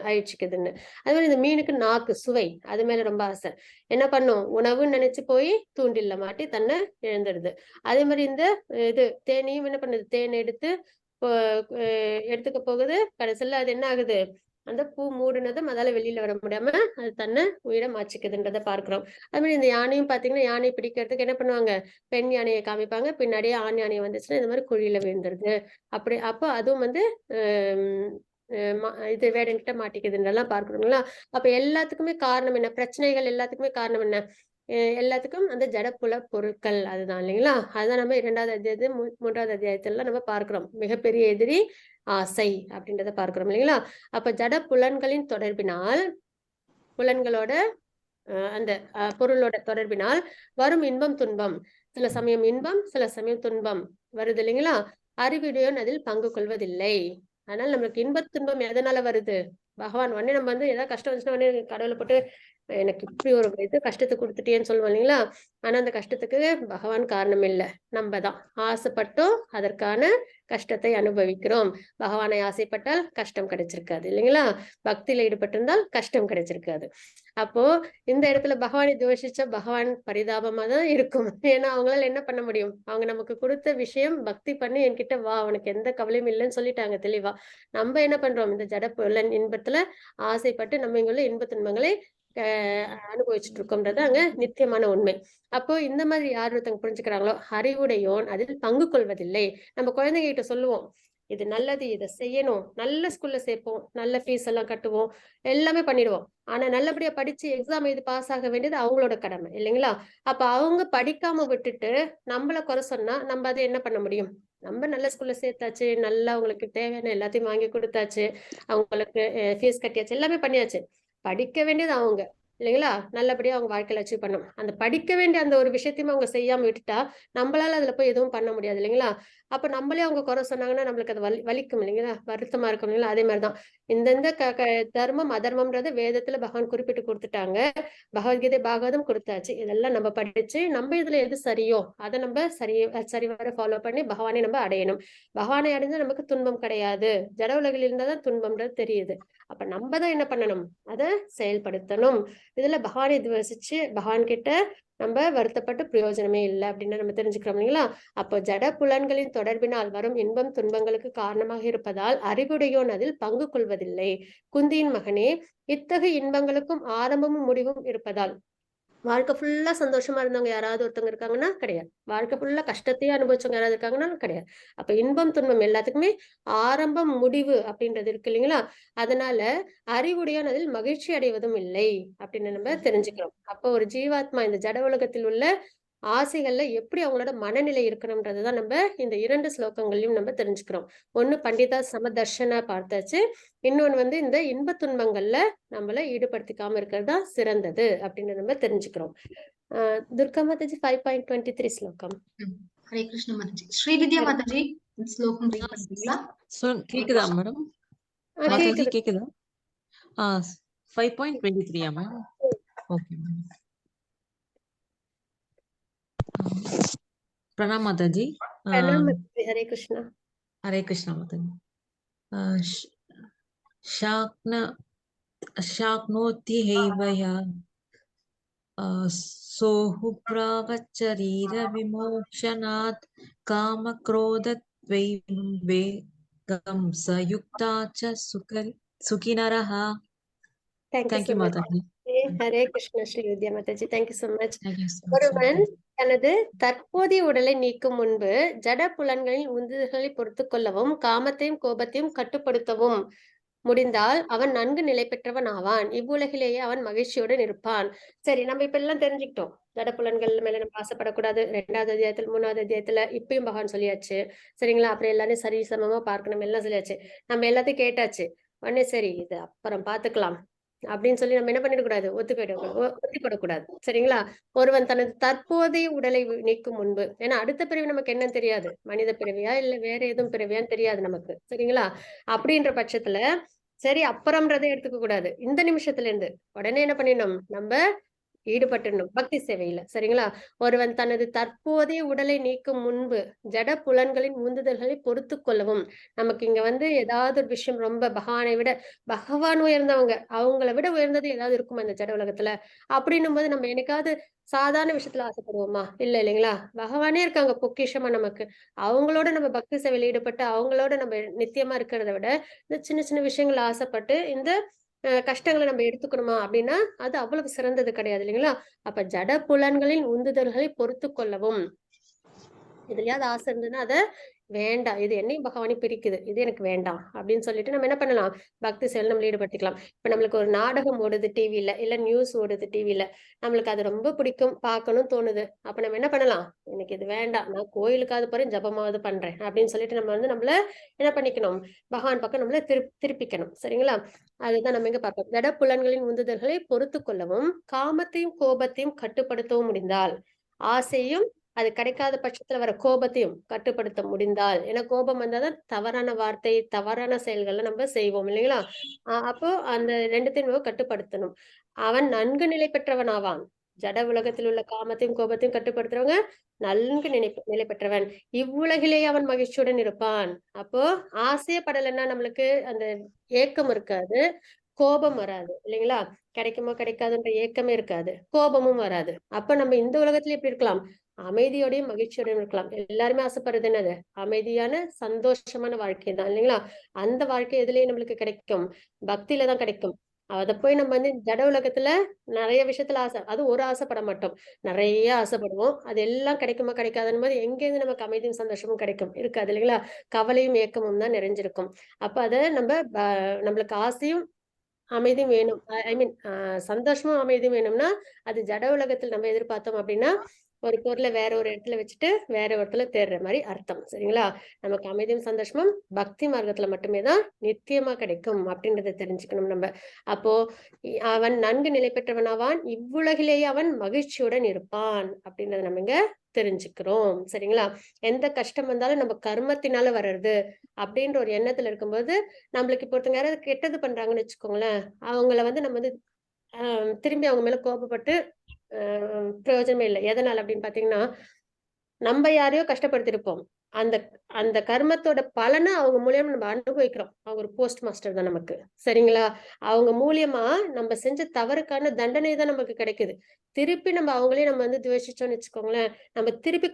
S1: அழிச்சுக்குதுன்னு. அது மாதிரி இந்த மீனுக்கு நாக்கு, சுவை, அது மேல ரொம்ப ஆசை. என்ன பண்ணும்? உணவுன்னு நினைச்சு போய் தூண்டில்ல மாட்டி தன்னை இழந்துடுது. அதே மாதிரி இந்த இது தேனியும் என்ன பண்ணுது? தேன் எடுத்து எடுத்துக்க போகுது. கடைசியில அது என்ன ஆகுது? அந்த பூ மூடுனதும் அதால வெளியில வர முடியாம அது தன்னை உயிரை மாச்சிக்குதுன்றத பார்க்கிறோம். அது மாதிரி இந்த யானையும் பாத்தீங்கன்னா, யானை பிடிக்கிறதுக்கு என்ன பண்ணுவாங்க? பெண் யானையை காமிப்பாங்க, பின்னாடியே ஆண் யானை வந்துச்சுன்னா இந்த மாதிரி குழியில விழுந்துருது. அப்படி அப்போ அதுவும் வந்து இது வேடன்கிட்ட மாட்டிக்குதுன்றெல்லாம் பார்க்கணுங்களா? அப்ப எல்லாத்துக்குமே காரணம் என்ன? பிரச்சனைகள் எல்லாத்துக்குமே காரணம் என்ன? எல்லாத்துக்கும் அந்த ஜடப்புல பொருட்கள் அதுதான் இல்லைங்களா? அதுதான் நம்ம 2வது அத்தியாயத்து 3வது அத்தியாயத்துல நம்ம பார்க்கிறோம். மிகப்பெரிய எதிரி ஆசை அப்படின்றத பார்க்கிறோம் இல்லைங்களா? அப்ப ஜட புலன்களின் தொடர்பினால், புலன்களோட அந்த பொருளோட தொடர்பினால் வரும் இன்பம் துன்பம் சில சமயம் இன்பம், சில சமயம் துன்பம் வருது இல்லைங்களா? அறிவுடையோன் அதில் பங்கு கொள்வதில்லை. அதனால நம்மளுக்கு இன்பத் துன்பம் எதனால வருது? பகவான் உடனே நம்ம வந்து ஏதாவது கஷ்டம் வந்துச்சுன்னா உடனே கடவுளை போட்டு எனக்கு இப்படி ஒரு இது கஷ்டத்தை கொடுத்துட்டேன்னு சொல்லுவோம் இல்லைங்களா? ஆனா அந்த கஷ்டத்துக்கு பகவான் காரணம் இல்லை, நம்ம தான் ஆசைப்பட்டோம், அதற்கான கஷ்டத்தை அனுபவிக்கிறோம். பகவானை ஆசைப்பட்டால் கஷ்டம் கிடைச்சிருக்காது இல்லைங்களா? பக்தியில ஈடுபட்டிருந்தால் கஷ்டம் கிடைச்சிருக்காது. அப்போ இந்த இடத்துல பகவானை தோஷிச்சா பகவான் பரிதாபமா தான் இருக்கும். ஏன்னா அவங்களால என்ன பண்ண முடியும்? அவங்க நமக்கு கொடுத்த விஷயம் பக்தி பண்ணி என்கிட்ட வா, உனக்கு எந்த கவலையும் இல்லைன்னு சொல்லிட்டாங்க தெளிவா. நம்ம என்ன பண்றோம்? இந்த ஜட புலன் இன்பத்துல ஆசைப்பட்டு நம்ம இங்குள்ள இன்ப துன்பங்களை அனுபவிச்சுட்டு இருக்கோம்ன்றது அங்க நித்தியமான உண்மை. அப்போ இந்த மாதிரி யார் ஒருத்தவங்க புரிஞ்சுக்கிறாங்களோ, அறிவுடையோன் அதில் பங்கு கொள்வதில்லை. நம்ம குழந்தைங்க கிட்ட சொல்லுவோம், இது நல்லது, இதை செய்யணும், நல்ல ஸ்கூல்ல சேர்ப்போம், நல்ல ஃபீஸ் எல்லாம் கட்டுவோம், எல்லாமே பண்ணிடுவோம். ஆனா நல்லபடியா படிச்சு எக்ஸாம் எழுதி பாஸ் ஆக வேண்டியது அவங்களோட கடமை இல்லைங்களா? அப்ப அவங்க படிக்காம விட்டுட்டு நம்மள குறை சொன்னா நம்ம அதை என்ன பண்ண முடியும்? நம்ம நல்ல ஸ்கூல்ல சேர்த்தாச்சு, நல்லா அவங்களுக்கு தேவையான எல்லாத்தையும் வாங்கி கொடுத்தாச்சு, அவங்களுக்கு ஃபீஸ் கட்டியாச்சு, எல்லாமே பண்ணியாச்சு. படிக்க வேண்டியது அவங்க இல்லைங்களா? நல்லபடியா அவங்க வாழ்க்கையில அச்சீவ் பண்ணணும். அந்த படிக்க வேண்டிய அந்த ஒரு விஷயத்தையும் அவங்க செய்யாம விட்டுட்டா நம்மளால அதுல போய் எதுவும் பண்ண முடியாது இல்லைங்களா? அப்ப நம்மளே அவங்க குறை சொன்னாங்கன்னா நம்மளுக்கு அது வலிக்கும் இல்லைங்களா? வருத்தமா இருக்கும் இல்லைங்களா? அதே மாதிரிதான் இந்தந்த தர்மம் அதர்மம்ன்றது வேதத்துல பகவான் குறிப்பிட்டு கொடுத்துட்டாங்க. பகவத்கீதை பாகவதம் கொடுத்தாச்சு. இதெல்லாம் நம்ம படிச்சு நம்ம இதுல எது சரியோ அதை நம்ம சரிவர ஃபாலோ பண்ணி பகவானை நம்ம அடையணும். பகவானை அடைஞ்சா நமக்கு துன்பம் கிடையாது. ஜட உலகில் இருந்தாதான் துன்பம்ன்றது தெரியுது. அப்ப நம்ம தான் என்ன பண்ணணும்? அதை செயல்படுத்தணும். இதுல பகவானை துவசிச்சு பகவான் கிட்ட நம்ம வருத்தப்பட்டு பிரயோஜனமே இல்லை அப்படின்னு நம்ம தெரிஞ்சுக்கிறோம் இல்லைங்களா? அப்போ ஜட புலன்களின் தொடர்பினால் வரும் இன்பம் துன்பங்களுக்கு காரணமாக இருப்பதால் அறிவுடையோன் அதில் பங்கு கொள்வதில்லை. குந்தியின் மகனே, இத்தகைய இன்பங்களுக்கும் ஆரம்பமும் முடிவும் இருப்பதால் வாழ்க்கை ஃபுல்லா சந்தோஷமா இருந்தவங்க யாராவது ஒருத்தவங்க இருக்காங்கன்னா கிடையாது. வாழ்க்கை ஃபுல்லா கஷ்டத்தையே அனுபவிச்சவங்க யாராவது இருக்காங்கன்னா கிடையாது. அப்ப இன்பம் துன்பம் எல்லாத்துக்குமே ஆரம்பம் முடிவு அப்படின்றது இருக்கு இல்லைங்களா? அதனால அறிவுடையான் அதில் மகிழ்ச்சி அடைவதும் இல்லை அப்படின்னு நம்ம தெரிஞ்சுக்கிறோம். அப்போ ஒரு ஜீவாத்மா இந்த ஜட உலகத்தில் உள்ள ஆசைகள்ல எப்படி அவங்களோட மனநிலை இருக்கணும்ன்றதுதான் நம்ம இந்த 2 ஸ்லோகங்களையும் நம்ம தெரிஞ்சுக்கிறோம். ஒண்ணு பண்டிதா சமதர்ஷன பார்த்தாச்சு, இன்னொன்னு வந்து இந்த இன்ப துன்பங்கள்ல நம்மள ஈடுபடுத்திக்காம இருக்கிறது தான் சிறந்தது அப்படின்னு நம்ம தெரிஞ்சுக்கிறோம். துர்கா மாதாஜி 5.23 ஸ்லோகம்.
S3: ஹரே கிருஷ்ண மாதாஜி. ஸ்ரீவித்யா மாதாஜி ஸ்லோகம் ரீட் பண்றீங்களா?
S6: கேக்குதா மேடம்? மாதாஜி
S1: கேக்குது.
S6: கேக்குதா? 5.23 மேம். Okay ma'am. பிரணாம் மாதாஜி.
S1: பிரணாம் மாதாஜி. ஹரே கிருஷ்ணா.
S6: ஹரே கிருஷ்ணா மாதாஜி. शाक्नोति हैव ह्यः सोऽहुप्रावच्चरीर विमोक्षणात् कामक्रोधद्वैगं स युक्ता च सुखिनरः.
S1: Thank you,
S6: மாதாஜி.
S1: ஹரே கிருஷ்ணா. ஸ்ரீ வித்யா மாதாஜி, thank you so much.
S6: Thank you so much.
S1: ஒருவன் தனது தற்போதைய உடலை நீக்கும் முன்பு ஜட புலன்களின் உந்துதல்களை பொறுத்து கொள்ளவும் காமத்தையும் கோபத்தையும் கட்டுப்படுத்தவும் முடிந்தால் அவன் நன்கு நிலை பெற்றவன் ஆவான். இவ்வுலகிலேயே அவன் மகிழ்ச்சியுடன் இருப்பான். சரி, நம்ம இப்ப எல்லாம் தெரிஞ்சுக்கிட்டோம். ஜட புலன்கள் மேல நம்ம ஆசைப்படக்கூடாது. 2வது அத்தியாயத்துல 3வது அத்தியாயத்துல இப்பயும் பகவான் சொல்லியாச்சு சரிங்களா? அப்புறம் எல்லாரும் சரி சமமா பார்க்கணும் எல்லாம் சொல்லியாச்சு. நம்ம எல்லாத்தையும் கேட்டாச்சு. உடனே சரி இது அப்புறம் பாத்துக்கலாம் அப்படின்னு சொல்லி நம்ம என்ன பண்ணிடக்கூடாது? ஒத்திப்படக்கூடாது சரிங்களா? ஒருவன் தனது தற்போதைய உடலை நீக்கும் முன்பு, ஏன்னா அடுத்த பிறவி நமக்கு என்னன்னு தெரியாது, மனித பிறவியா இல்ல வேற எதுவும் பிறவியான்னு தெரியாது நமக்கு சரிங்களா? அப்படின்ற பட்சத்துல சரி அப்புறம்ன்றதை எடுத்துக்க கூடாது. இந்த நிமிஷத்துல இருந்து உடனே என்ன பண்ணிடணும்? நம்ம ஈடுபட்டுடணும் பக்தி சேவையில சரிங்களா? ஒருவன் தனது தற்போதைய உடலை நீக்கும் முன்பு ஜட புலன்களின் உந்துதல்களை பொறுத்து கொள்ளவும். நமக்கு இங்க வந்து ஏதாவது ஒரு விஷயம் ரொம்ப பகவானை விட பகவான் உயர்ந்தவங்க, அவங்கள விட உயர்ந்தது ஏதாவது இருக்குமா இந்த ஜட உலகத்துல? அப்படின்னும் போது நம்ம என்னைக்காவது சாதாரண விஷயத்துல ஆசைப்படுவோமா? இல்ல இல்லைங்களா? பகவானே இருக்காங்க பொக்கிஷமா நமக்கு. அவங்களோட நம்ம பக்தி சேவையில் ஈடுபட்டு அவங்களோட நம்ம நித்தியமா இருக்கிறத விட இந்த சின்ன சின்ன விஷயங்கள் ஆசைப்பட்டு இந்த கஷ்டங்களை நம்ம எடுத்துக்கணுமா அப்படின்னா அது அவ்வளவு சிறந்தது கிடையாது இல்லைங்களா? அப்ப ஜட புலன்களின் உந்துதல்களை பொறுத்து கொள்ளவும். இதுலயாவது ஆசை இருந்ததுன்னா அதை வேண்டாம், இது என்னையும் பகவானி பிரிக்குது, இது எனக்கு வேண்டாம் அப்படின்னு சொல்லிட்டு நம்ம என்ன பண்ணலாம்? பக்தி செயல் நம்ம ஈடுபடுத்திக்கலாம். இப்ப நம்மளுக்கு ஒரு நாடகம் ஓடுது டிவில, இல்ல நியூஸ் ஓடுது டிவில, நம்மளுக்கு அது ரொம்ப பிடிக்கும், பார்க்கணும் தோணுது. அப்ப நம்ம என்ன பண்ணலாம்? எனக்கு இது வேண்டாம், நான் கோயிலுக்காவது போறேன், ஜபமாவது பண்றேன் அப்படின்னு சொல்லிட்டு நம்ம வந்து நம்மள என்ன பண்ணிக்கணும்? பகவான் பக்கம் நம்மள திருப்பிக்கணும் சரிங்களா? அதுதான் நம்ம இங்க பார்ப்போம். ஜட புலன்களின் உந்துதல்களை பொறுத்து கொள்ளவும் காமத்தையும் கோபத்தையும் கட்டுப்படுத்தவும் முடிந்தால் ஆசையும் அது கிடைக்காத பட்சத்துல வர கோபத்தையும் கட்டுப்படுத்த முடிந்தால், ஏன்னா கோபம் வந்தாதான் தவறான வார்த்தை, தவறான செயல்களை நம்ம செய்வோம் இல்லைங்களா? அப்போ அந்த 2த்தையும் நம்ம கட்டுப்படுத்தணும். அவன் நன்கு நிலை பெற்றவன் ஆவான். ஜட உலகத்தில் உள்ள காமத்தையும் கோபத்தையும் கட்டுப்படுத்துறவங்க நன்கு நிலை பெற்றவன். இவ்வுலகிலேயே அவன் மகிழ்ச்சியுடன் இருப்பான். அப்போ ஆசையப்படலைன்னா நம்மளுக்கு அந்த ஏக்கம் இருக்காது, கோபம் வராது இல்லைங்களா? கிடைக்குமோ கிடைக்காதுன்ற ஏக்கமே இருக்காது, கோபமும் வராது. அப்ப நம்ம இந்த உலகத்துல எப்படி இருக்கலாம்? அமைதியோடையும் மகிழ்ச்சியோடையும் இருக்கலாம். எல்லாருமே ஆசைப்படுறது என்னது? அமைதியான சந்தோஷமான வாழ்க்கை தான் இல்லைங்களா? அந்த வாழ்க்கை எதுலயே நம்மளுக்கு கிடைக்கும்? பக்தியில தான் கிடைக்கும். அத போய் நம்ம வந்து ஜட உலகத்துல நிறைய விஷயத்துல ஆசை, அது ஒரு ஆசைப்பட மாட்டோம், நிறைய ஆசைப்படுவோம். அது எல்லாம் கிடைக்குமா கிடைக்காதுன்னு போது எங்கேருந்து நமக்கு அமைதியும் சந்தோஷமும் கிடைக்கும்? இருக்காது இல்லைங்களா? கவலையும் ஏக்கமும் தான் நிறைஞ்சிருக்கும். அப்ப அத நம்ம நம்மளுக்கு ஆசையும் அமைதியும் வேணும், ஐ மீன் சந்தோஷமும் அமைதியும் வேணும்னா அது ஜட உலகத்தில் நம்ம எதிர்பார்த்தோம் அப்படின்னா ஒரு பொருளை வேற ஒரு இடத்துல வச்சுட்டு வேற ஒரு இடத்துல தேடுற மாதிரி அர்த்தம். சரிங்களா? நமக்கு அமைதியும் சந்தோஷமும் பக்தி மார்க்கத்துல மட்டுமே தான் நித்தியமா கிடைக்கும் அப்படின்றத தெரிஞ்சுக்கணும் நம்ம. அப்போ அவன் நன்கு நிலை பெற்றவனாவான், இவ்வுலகிலேயே அவன் மகிழ்ச்சியுடன் இருப்பான் அப்படின்றத நம்ம இங்க தெரிஞ்சுக்கிறோம். சரிங்களா? எந்த கஷ்டம் வந்தாலும் நம்ம கர்மத்தினால வர்றது அப்படின்ற ஒரு எண்ணத்துல இருக்கும்போது, நம்மளுக்கு இப்போ ஒருத்தங்க யாராவது கெட்டது பண்றாங்கன்னு வச்சுக்கோங்களேன், அவங்கள வந்து நம்ம வந்து திரும்பி அவங்க மேல கோபப்பட்டு பிரயோஜனமே இல்லை. எதனால அப்படின்னு பாத்தீங்கன்னா, நம்ம யாரையோ கஷ்டப்படுத்திருப்போம். அந்த அந்த கர்மத்தோட பலனை அவங்க மூலியமா நம்ம அனுபவிக்கிறோம். அவங்க ஒரு போஸ்ட் மாஸ்டர் தான் நமக்கு. சரிங்களா? அவங்க மூலியமா நம்ம செஞ்ச தவறுக்கான தண்டனை தான் நமக்கு கிடைக்குது. திருப்பி நம்ம அவங்களே நம்ம வந்து துவேஷிச்சோம்னு வச்சுக்கோங்களேன், நம்ம திருப்பி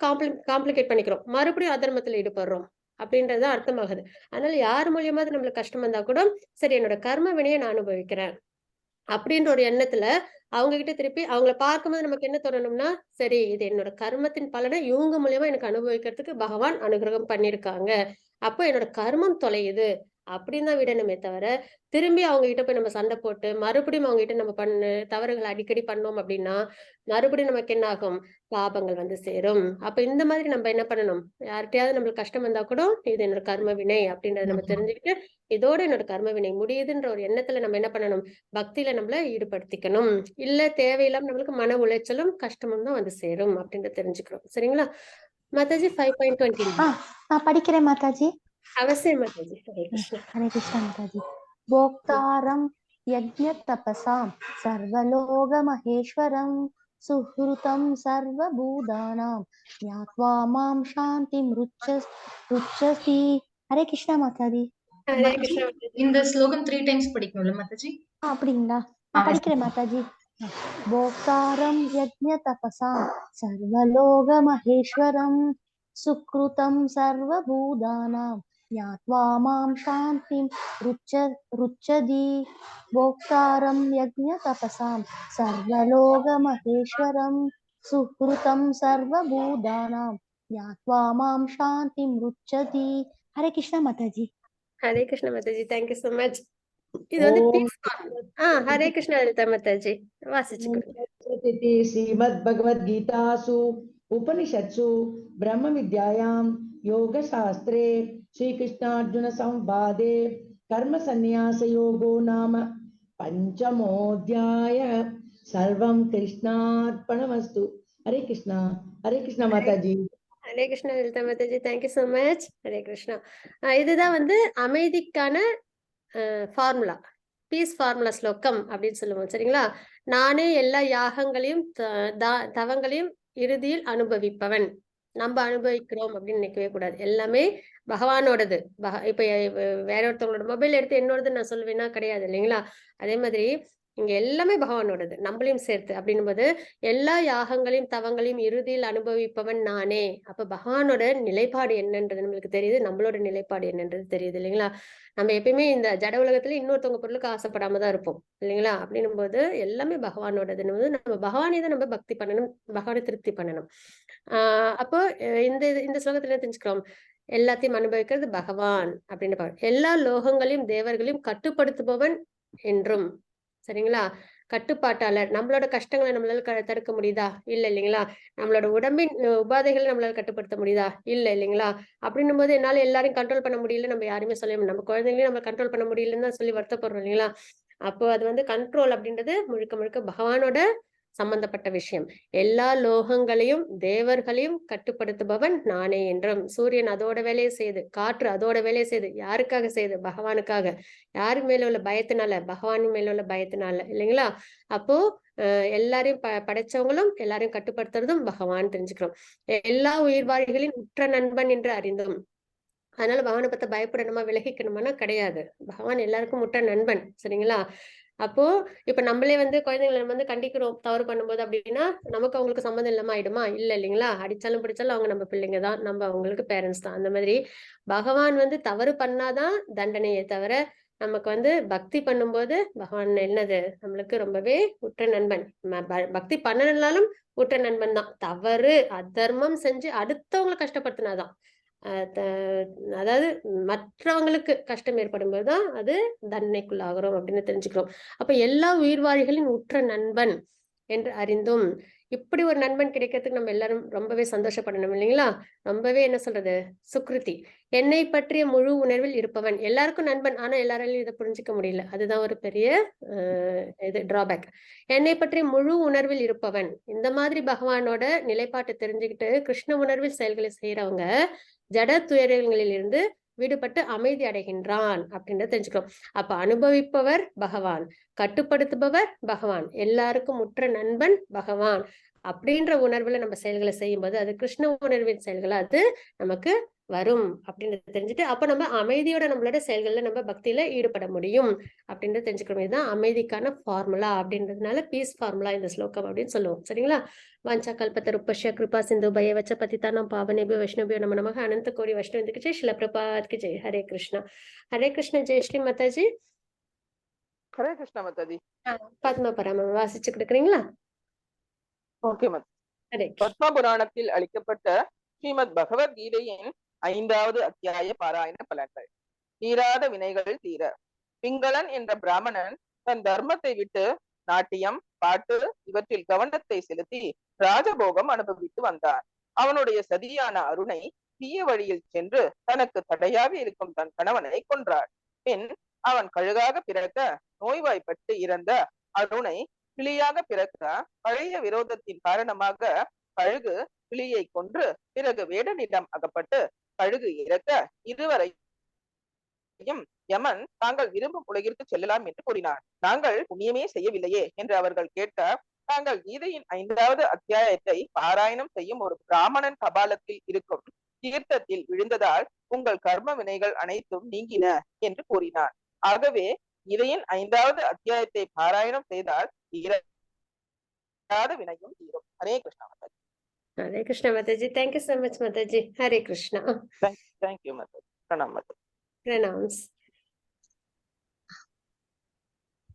S1: காம்ப்ளிகேட் பண்ணிக்கிறோம். மறுபடியும் அதர்மத்துல ஈடுபடுறோம் அப்படின்றதுதான் அர்த்தமாகுது. அதனால யார் மூலியமாவது நம்மளுக்கு கஷ்டம் வந்தா கூட, சரி என்னோட கர்ம வினையை நான் அனுபவிக்கிறேன் அப்படின்ற ஒரு எண்ணத்துல அவங்க கிட்ட திருப்பி அவங்கள பார்க்கும்போது நமக்கு என்ன தோணணும்னா, சரி இது என்னோட கர்மத்தின் பலனை இவங்க மூலியமா எனக்கு அனுபவிக்கிறதுக்கு பகவான் அனுகிரகம் பண்ணியிருக்காங்க. அப்போ என்னோட கர்மம் தொலையுது அப்படின்னு தான் விடணுமே தவிர, திரும்பி அவங்க கிட்ட போய் நம்ம சண்டை போட்டு மறுபடியும் அவங்க கிட்ட நம்ம தவறுகளை அடிக்கடி பண்ணோம் அப்படின்னா, மறுபடியும் நமக்கு என்ன ஆகும்? பாபங்கள் வந்து சேரும். அப்ப இந்த மாதிரி நம்ம என்ன பண்ணணும்? யார்கிட்டயாவது நம்மளுக்கு கஷ்டம் வந்தா கூட இது என்னோட கர்ம வினை அப்படின்றத நம்ம தெரிஞ்சுக்கிட்டு, இதோட என்னோட கர்ம வினை முடியுதுன்ற ஒரு எண்ணத்துல நம்ம என்ன பண்ணணும்? பக்தியில நம்மள ஈடுபடுத்திக்கணும். இல்ல தேவையில்லாம நம்மளுக்கு மன உளைச்சலும் கஷ்டமும் தான் வந்து சேரும் அப்படின்றத தெரிஞ்சுக்கிறோம். சரிங்களா? மாதாஜி 5.20
S7: நான் படிக்கிறேன் மாதாஜி.
S1: அவசியம் மாதாஜி. ஹரே கிருஷ்ணா.
S7: ஹரே கிருஷ்ணா மாதாஜி. போக்தாரம் யஜ்ஞ தபசாம் சர்வலோக மகேஸ்வரம் சுஹ்ருதம் சர்வபூதானாம் ஞாத்வா மாம் சாந்திம் ருச்சதி. ஹரே கிருஷ்ணா மாதாஜி.
S1: ஹரே கிருஷ்ணா மாதாஜி.
S3: இந்த ஸ்லோகம் 3 டைம்ஸ் படிக்கணும்ல மாதாஜி?
S7: அப்படிங்களா? நான் படிக்கிறேன் மாதாஜி. போக்தாரம் யஜ்ஞ தபசாம் சர்வலோக மகேஸ்வரம் சுக்ருதம் சர்வபூதானாம் ஞாத்வா மாம் சாந்திம் ருச்சதி. போக்தாரம் யஜ்ஞ தபசாம் சர்வலோக மகேஸ்வரம் சுக்ருதம் சர்வபூதானாம் ஞாத்வா மாம் சாந்திம் ருச்சதி. ஹரே கிருஷ்ணா மாதாஜி.
S1: ஹரே கிருஷ்ணா மாதாஜி. Thank you so much. இது வந்து பீஸ் ஹரே கிருஷ்ணா லலிதா மாதாஜி வாசிச்சுக்கோங்க.
S2: ஸ்ரீமத் பகவத்கீதாசு உபனிஷத்சு பிரம்ம வித்யாயாம் யோக சாஸ்திரே ஸ்ரீகிருஷ்ணார்ஜுன சம்வாதே கர்ம சந்நியாச யோகோ நாம பஞ்சமோத்யாய. சர்வம் கிருஷ்ணார்ப்பணமஸ்து. ஹரே கிருஷ்ணா. ஹரே கிருஷ்ணா மாதாஜி.
S1: ஹரே கிருஷ்ணா லலிதா மாதாஜி. Thank you so much. Hare Krishna. இதுதான் வந்து அமைதிக்கான ஃபார்முலா, பீஸ் ஃபார்முலா ஸ்லோகம் அப்படின்னு சொல்லுவோம். சரிங்களா? நானே எல்லா யாகங்களையும் தவங்களையும் இறுதியில் அனுபவிப்பவன். நம்ம அனுபவிக்கிறோம் அப்படின்னு நினைக்கவே கூடாது. எல்லாமே பகவானோடது. இப்ப வேற ஒருத்தவங்களோட மொபைல் எடுத்து என்னோடது நான் சொல்லுவேன்னா கிடையாது இல்லைங்களா? அதே மாதிரி இங்க எல்லாமே பகவானோடது, நம்மளையும் சேர்த்து. அப்படின்னும் போது எல்லா யாகங்களையும் தவங்களையும் இறுதியில் அனுபவிப்பவன் நானே. அப்ப பகவானோட நிலைப்பாடு என்னன்றது நம்மளுக்கு தெரியுது, நம்மளோட நிலைப்பாடு என்னன்றது தெரியுது இல்லைங்களா? நம்ம எப்பயுமே இந்த ஜட உலகத்துல இன்னொருத்தவங்க பொருளுக்கு ஆசைப்படாம தான் இருப்போம் இல்லைங்களா? அப்படின்னும் போது எல்லாமே பகவானோடதுன்னு போது நம்ம பகவானே தான் நம்ம பக்தி பண்ணணும், பகவானை திருப்தி பண்ணணும். அப்போ இந்த இந்த ஸ்லோகத்துல என்ன தெரிஞ்சுக்கிறோம்? எல்லாத்தையும் அனுபவிக்கிறது பகவான் அப்படின்னு. எல்லா லோகங்களையும் தேவர்களையும் கட்டுப்படுத்துபவன் என்றும். சரிங்களா? கட்டுப்பாட்டாளர். நம்மளோட கஷ்டங்களை நம்மளால தடுக்க முடியுதா? இல்ல இல்லைங்களா? நம்மளோட உடம்பின் உபாதைகளை நம்மளால கட்டுப்படுத்த முடியுதா? இல்ல இல்லைங்களா? அப்படின்னும் போது என்னால எல்லாரையும் கண்ட்ரோல் பண்ண முடியல நம்ம யாருமே சொல்ல முடியும். நம்ம குழந்தைங்களையும் நம்ம கண்ட்ரோல் பண்ண முடியலன்னு தான் சொல்லி வருத்தப்படுறோம் இல்லைங்களா? அப்போ அது வந்து கண்ட்ரோல் அப்படின்றது முழுக்க முழுக்க பகவானோட சம்பந்தப்பட்ட விஷயம். எல்லா லோகங்களையும் தேவர்களையும் கட்டுப்படுத்துபவன் நானே என்றும், சூரியன் அதோட வேலையை செய்யுது, காற்று அதோட வேலையை செய்யுது. யாருக்காக செய்யுது? பகவானுக்காக. யாரு மேல உள்ள பயத்தினால? பகவான் மேல உள்ள பயத்தினால, இல்லைங்களா? அப்போ எல்லாரையும் படைச்சவங்களும் எல்லாரையும் கட்டுப்படுத்துறதும் பகவான் தெரிஞ்சுக்கிறோம். எல்லா உயிர்வாழிகளின் உற்ற நண்பன் என்று அறிந்தும். அதனால பகவானை பத்தி பயப்படணுமா, விலகிக்கணுமானா கிடையாது. பகவான் எல்லாருக்கும் உற்ற நண்பன், சரிங்களா? அப்போ இப்ப நம்மளே வந்து குழந்தைங்களை நம்ம வந்து கண்டிக்கிறோம் தவறு பண்ணும்போது அப்படின்னா, நமக்கு அவங்களுக்கு சம்மந்தம் இல்லாம ஆயிடுமா? இல்ல, இல்லைங்களா? அடிச்சாலும் பிடிச்சாலும் அவங்க நம்ம பிள்ளைங்க தான், நம்ம அவங்களுக்கு பேரண்ட்ஸ் தான். அந்த மாதிரி பகவான் வந்து தவறு பண்ணாதான் தண்டனையே தவிர, நமக்கு வந்து பக்தி பண்ணும்போது பகவான் என்னது நம்மளுக்கு ரொம்பவே உற்ற நண்பன். பக்தி பண்ணனாலும் உற்ற நண்பன் தான். தவறு அதர்மம் செஞ்சு அடுத்தவங்களை கஷ்டப்படுத்தினாதான், அதாவது மற்றவங்களுக்கு கஷ்டம் ஏற்படும் போதுதான் அது தண்டனைக்குள்ளாகிறோம் அப்படின்னு தெரிஞ்சுக்கிறோம். அப்ப எல்லா உயிர்வாழிகளின் உற்ற நண்பன் என்று அறிந்தும், இப்படி ஒரு நண்பன் கிடைக்கிறதுக்கு நம்ம எல்லாரும் ரொம்பவே சந்தோஷப்படணும், இல்லைங்களா? ரொம்பவே என்ன சொல்றது, சுக்ருதி. என்னை பற்றிய முழு உணர்வில் இருப்பவன். எல்லாருக்கும் நண்பன், ஆனா எல்லாராலையும் இதை புரிஞ்சுக்க முடியல. அதுதான் ஒரு பெரிய இது டிராபேக். என்னை பற்றிய முழு உணர்வில் இருப்பவன். இந்த மாதிரி பகவானோட நிலைப்பாட்டை தெரிஞ்சுக்கிட்டு கிருஷ்ண உணர்வில் செயல்களை செய்யறவங்க ஜட துயரங்களிலிருந்து விடுபட்டு அமைதி அடைகின்றான் அப்படின்றத தெரிஞ்சுக்கிறோம். அப்ப அனுபவிப்பவர் பகவான், கட்டுப்படுத்துபவர் பகவான், எல்லாருக்கும் உற்ற நண்பன் பகவான் அப்படின்ற உணர்வுல நம்ம செயல்களை செய்யும்போது அது கிருஷ்ண உணர்வின் செயல்களை அது நமக்கு வரும் அப்படின்றத தெரிஞ்சுட்டு, அப்ப நம்ம அமைதியோட நம்மளோட செயல்கள்ல நம்ம பக்தியில ஈடுபட முடியும் அப்படின்றத தெரிஞ்சுக்கிறோம். இதுதான் அமைதிக்கான ஃபார்முலா அப்படின்றதுனால பீஸ் ஃபார்முலா இந்த ஸ்லோகம் அப்படின்னு சொல்லுவோம், சரிங்களா? வாஞ்சா கல்பத்தருப்பஸ்ய கிருபா சிந்து பய பதிதானாம் பாவனேபியோ வைஷ்ணவியோ நம நமः. அனந்த கோடி வைஷ்ணவத்துக்கு ஜெய். ஸ்ரீல பிரபாத்க்கு ஜெய். ஹரே கிருஷ்ணா. ஹரே கிருஷ்ண. ஜெய் ஸ்ரீ மாதாஜி.
S4: ஹரே கிருஷ்ணா மாதாஜி.
S1: பத்ம பராம வாசிச்சு கொடுக்குறீங்களா?
S4: ஓகே மாதா.
S1: ஹரே
S4: பத்ம புராணத்தில் அளிக்கப்பட்ட ஸ்ரீமத் பகவத்கீதையின் 5வது அத்தியாய பாராயண பலன்கள். தீராத வினைகள் தீர. பிங்களன் என்ற பிராமணன் தன் தர்மத்தை விட்டு நாட்டியம், பாட்டு இவற்றில் கவனத்தை செலுத்தி ராஜபோகம் அனுபவித்து வந்தான். அவனுடைய சதியான அருணை தீய வழியில் சென்று தனக்கு தடையாக இருக்கும் தன் கணவனை கொன்றார். பின் அவன் கழுகாக பிறக்க நோய்வாய்ப்பட்டு இறந்த அருணை கிளியாக பிறக்க பழைய விரோதத்தின் காரணமாக கழுகு கிளியை கொன்று பிறகு வேடனிடம் அகப்பட்டு கழுகு இறக்க இருவரையும் யமன் தாங்கள் விரும்பும் உலகிற்கு செல்லலாம் என்று கூறினார். நாங்கள் புண்ணியமே செய்யவில்லையே என்று அவர்கள் கேட்க, தாங்கள் கீதையின் 5வது அத்தியாயத்தை பாராயணம் செய்யும் ஒரு பிராமணன் கபாலத்தில் இருக்கும் தீர்த்தத்தில் விழுந்ததால் உங்கள் கர்ம வினைகள் அனைத்தும் நீங்கின என்று கூறினார். ஆகவே கீதையின் 5வது அத்தியாயத்தை பாராயணம் செய்தால் தீராத வினையும் தீரும். ஹரே கிருஷ்ணா மாதாஜி.
S1: ஹரே கிருஷ்ணா மாதாஜி. Thank you so much Mataji. Hare Krishna.
S4: Thank you Mataji. பிரணாம் மாதாஜி.
S1: Pronouns.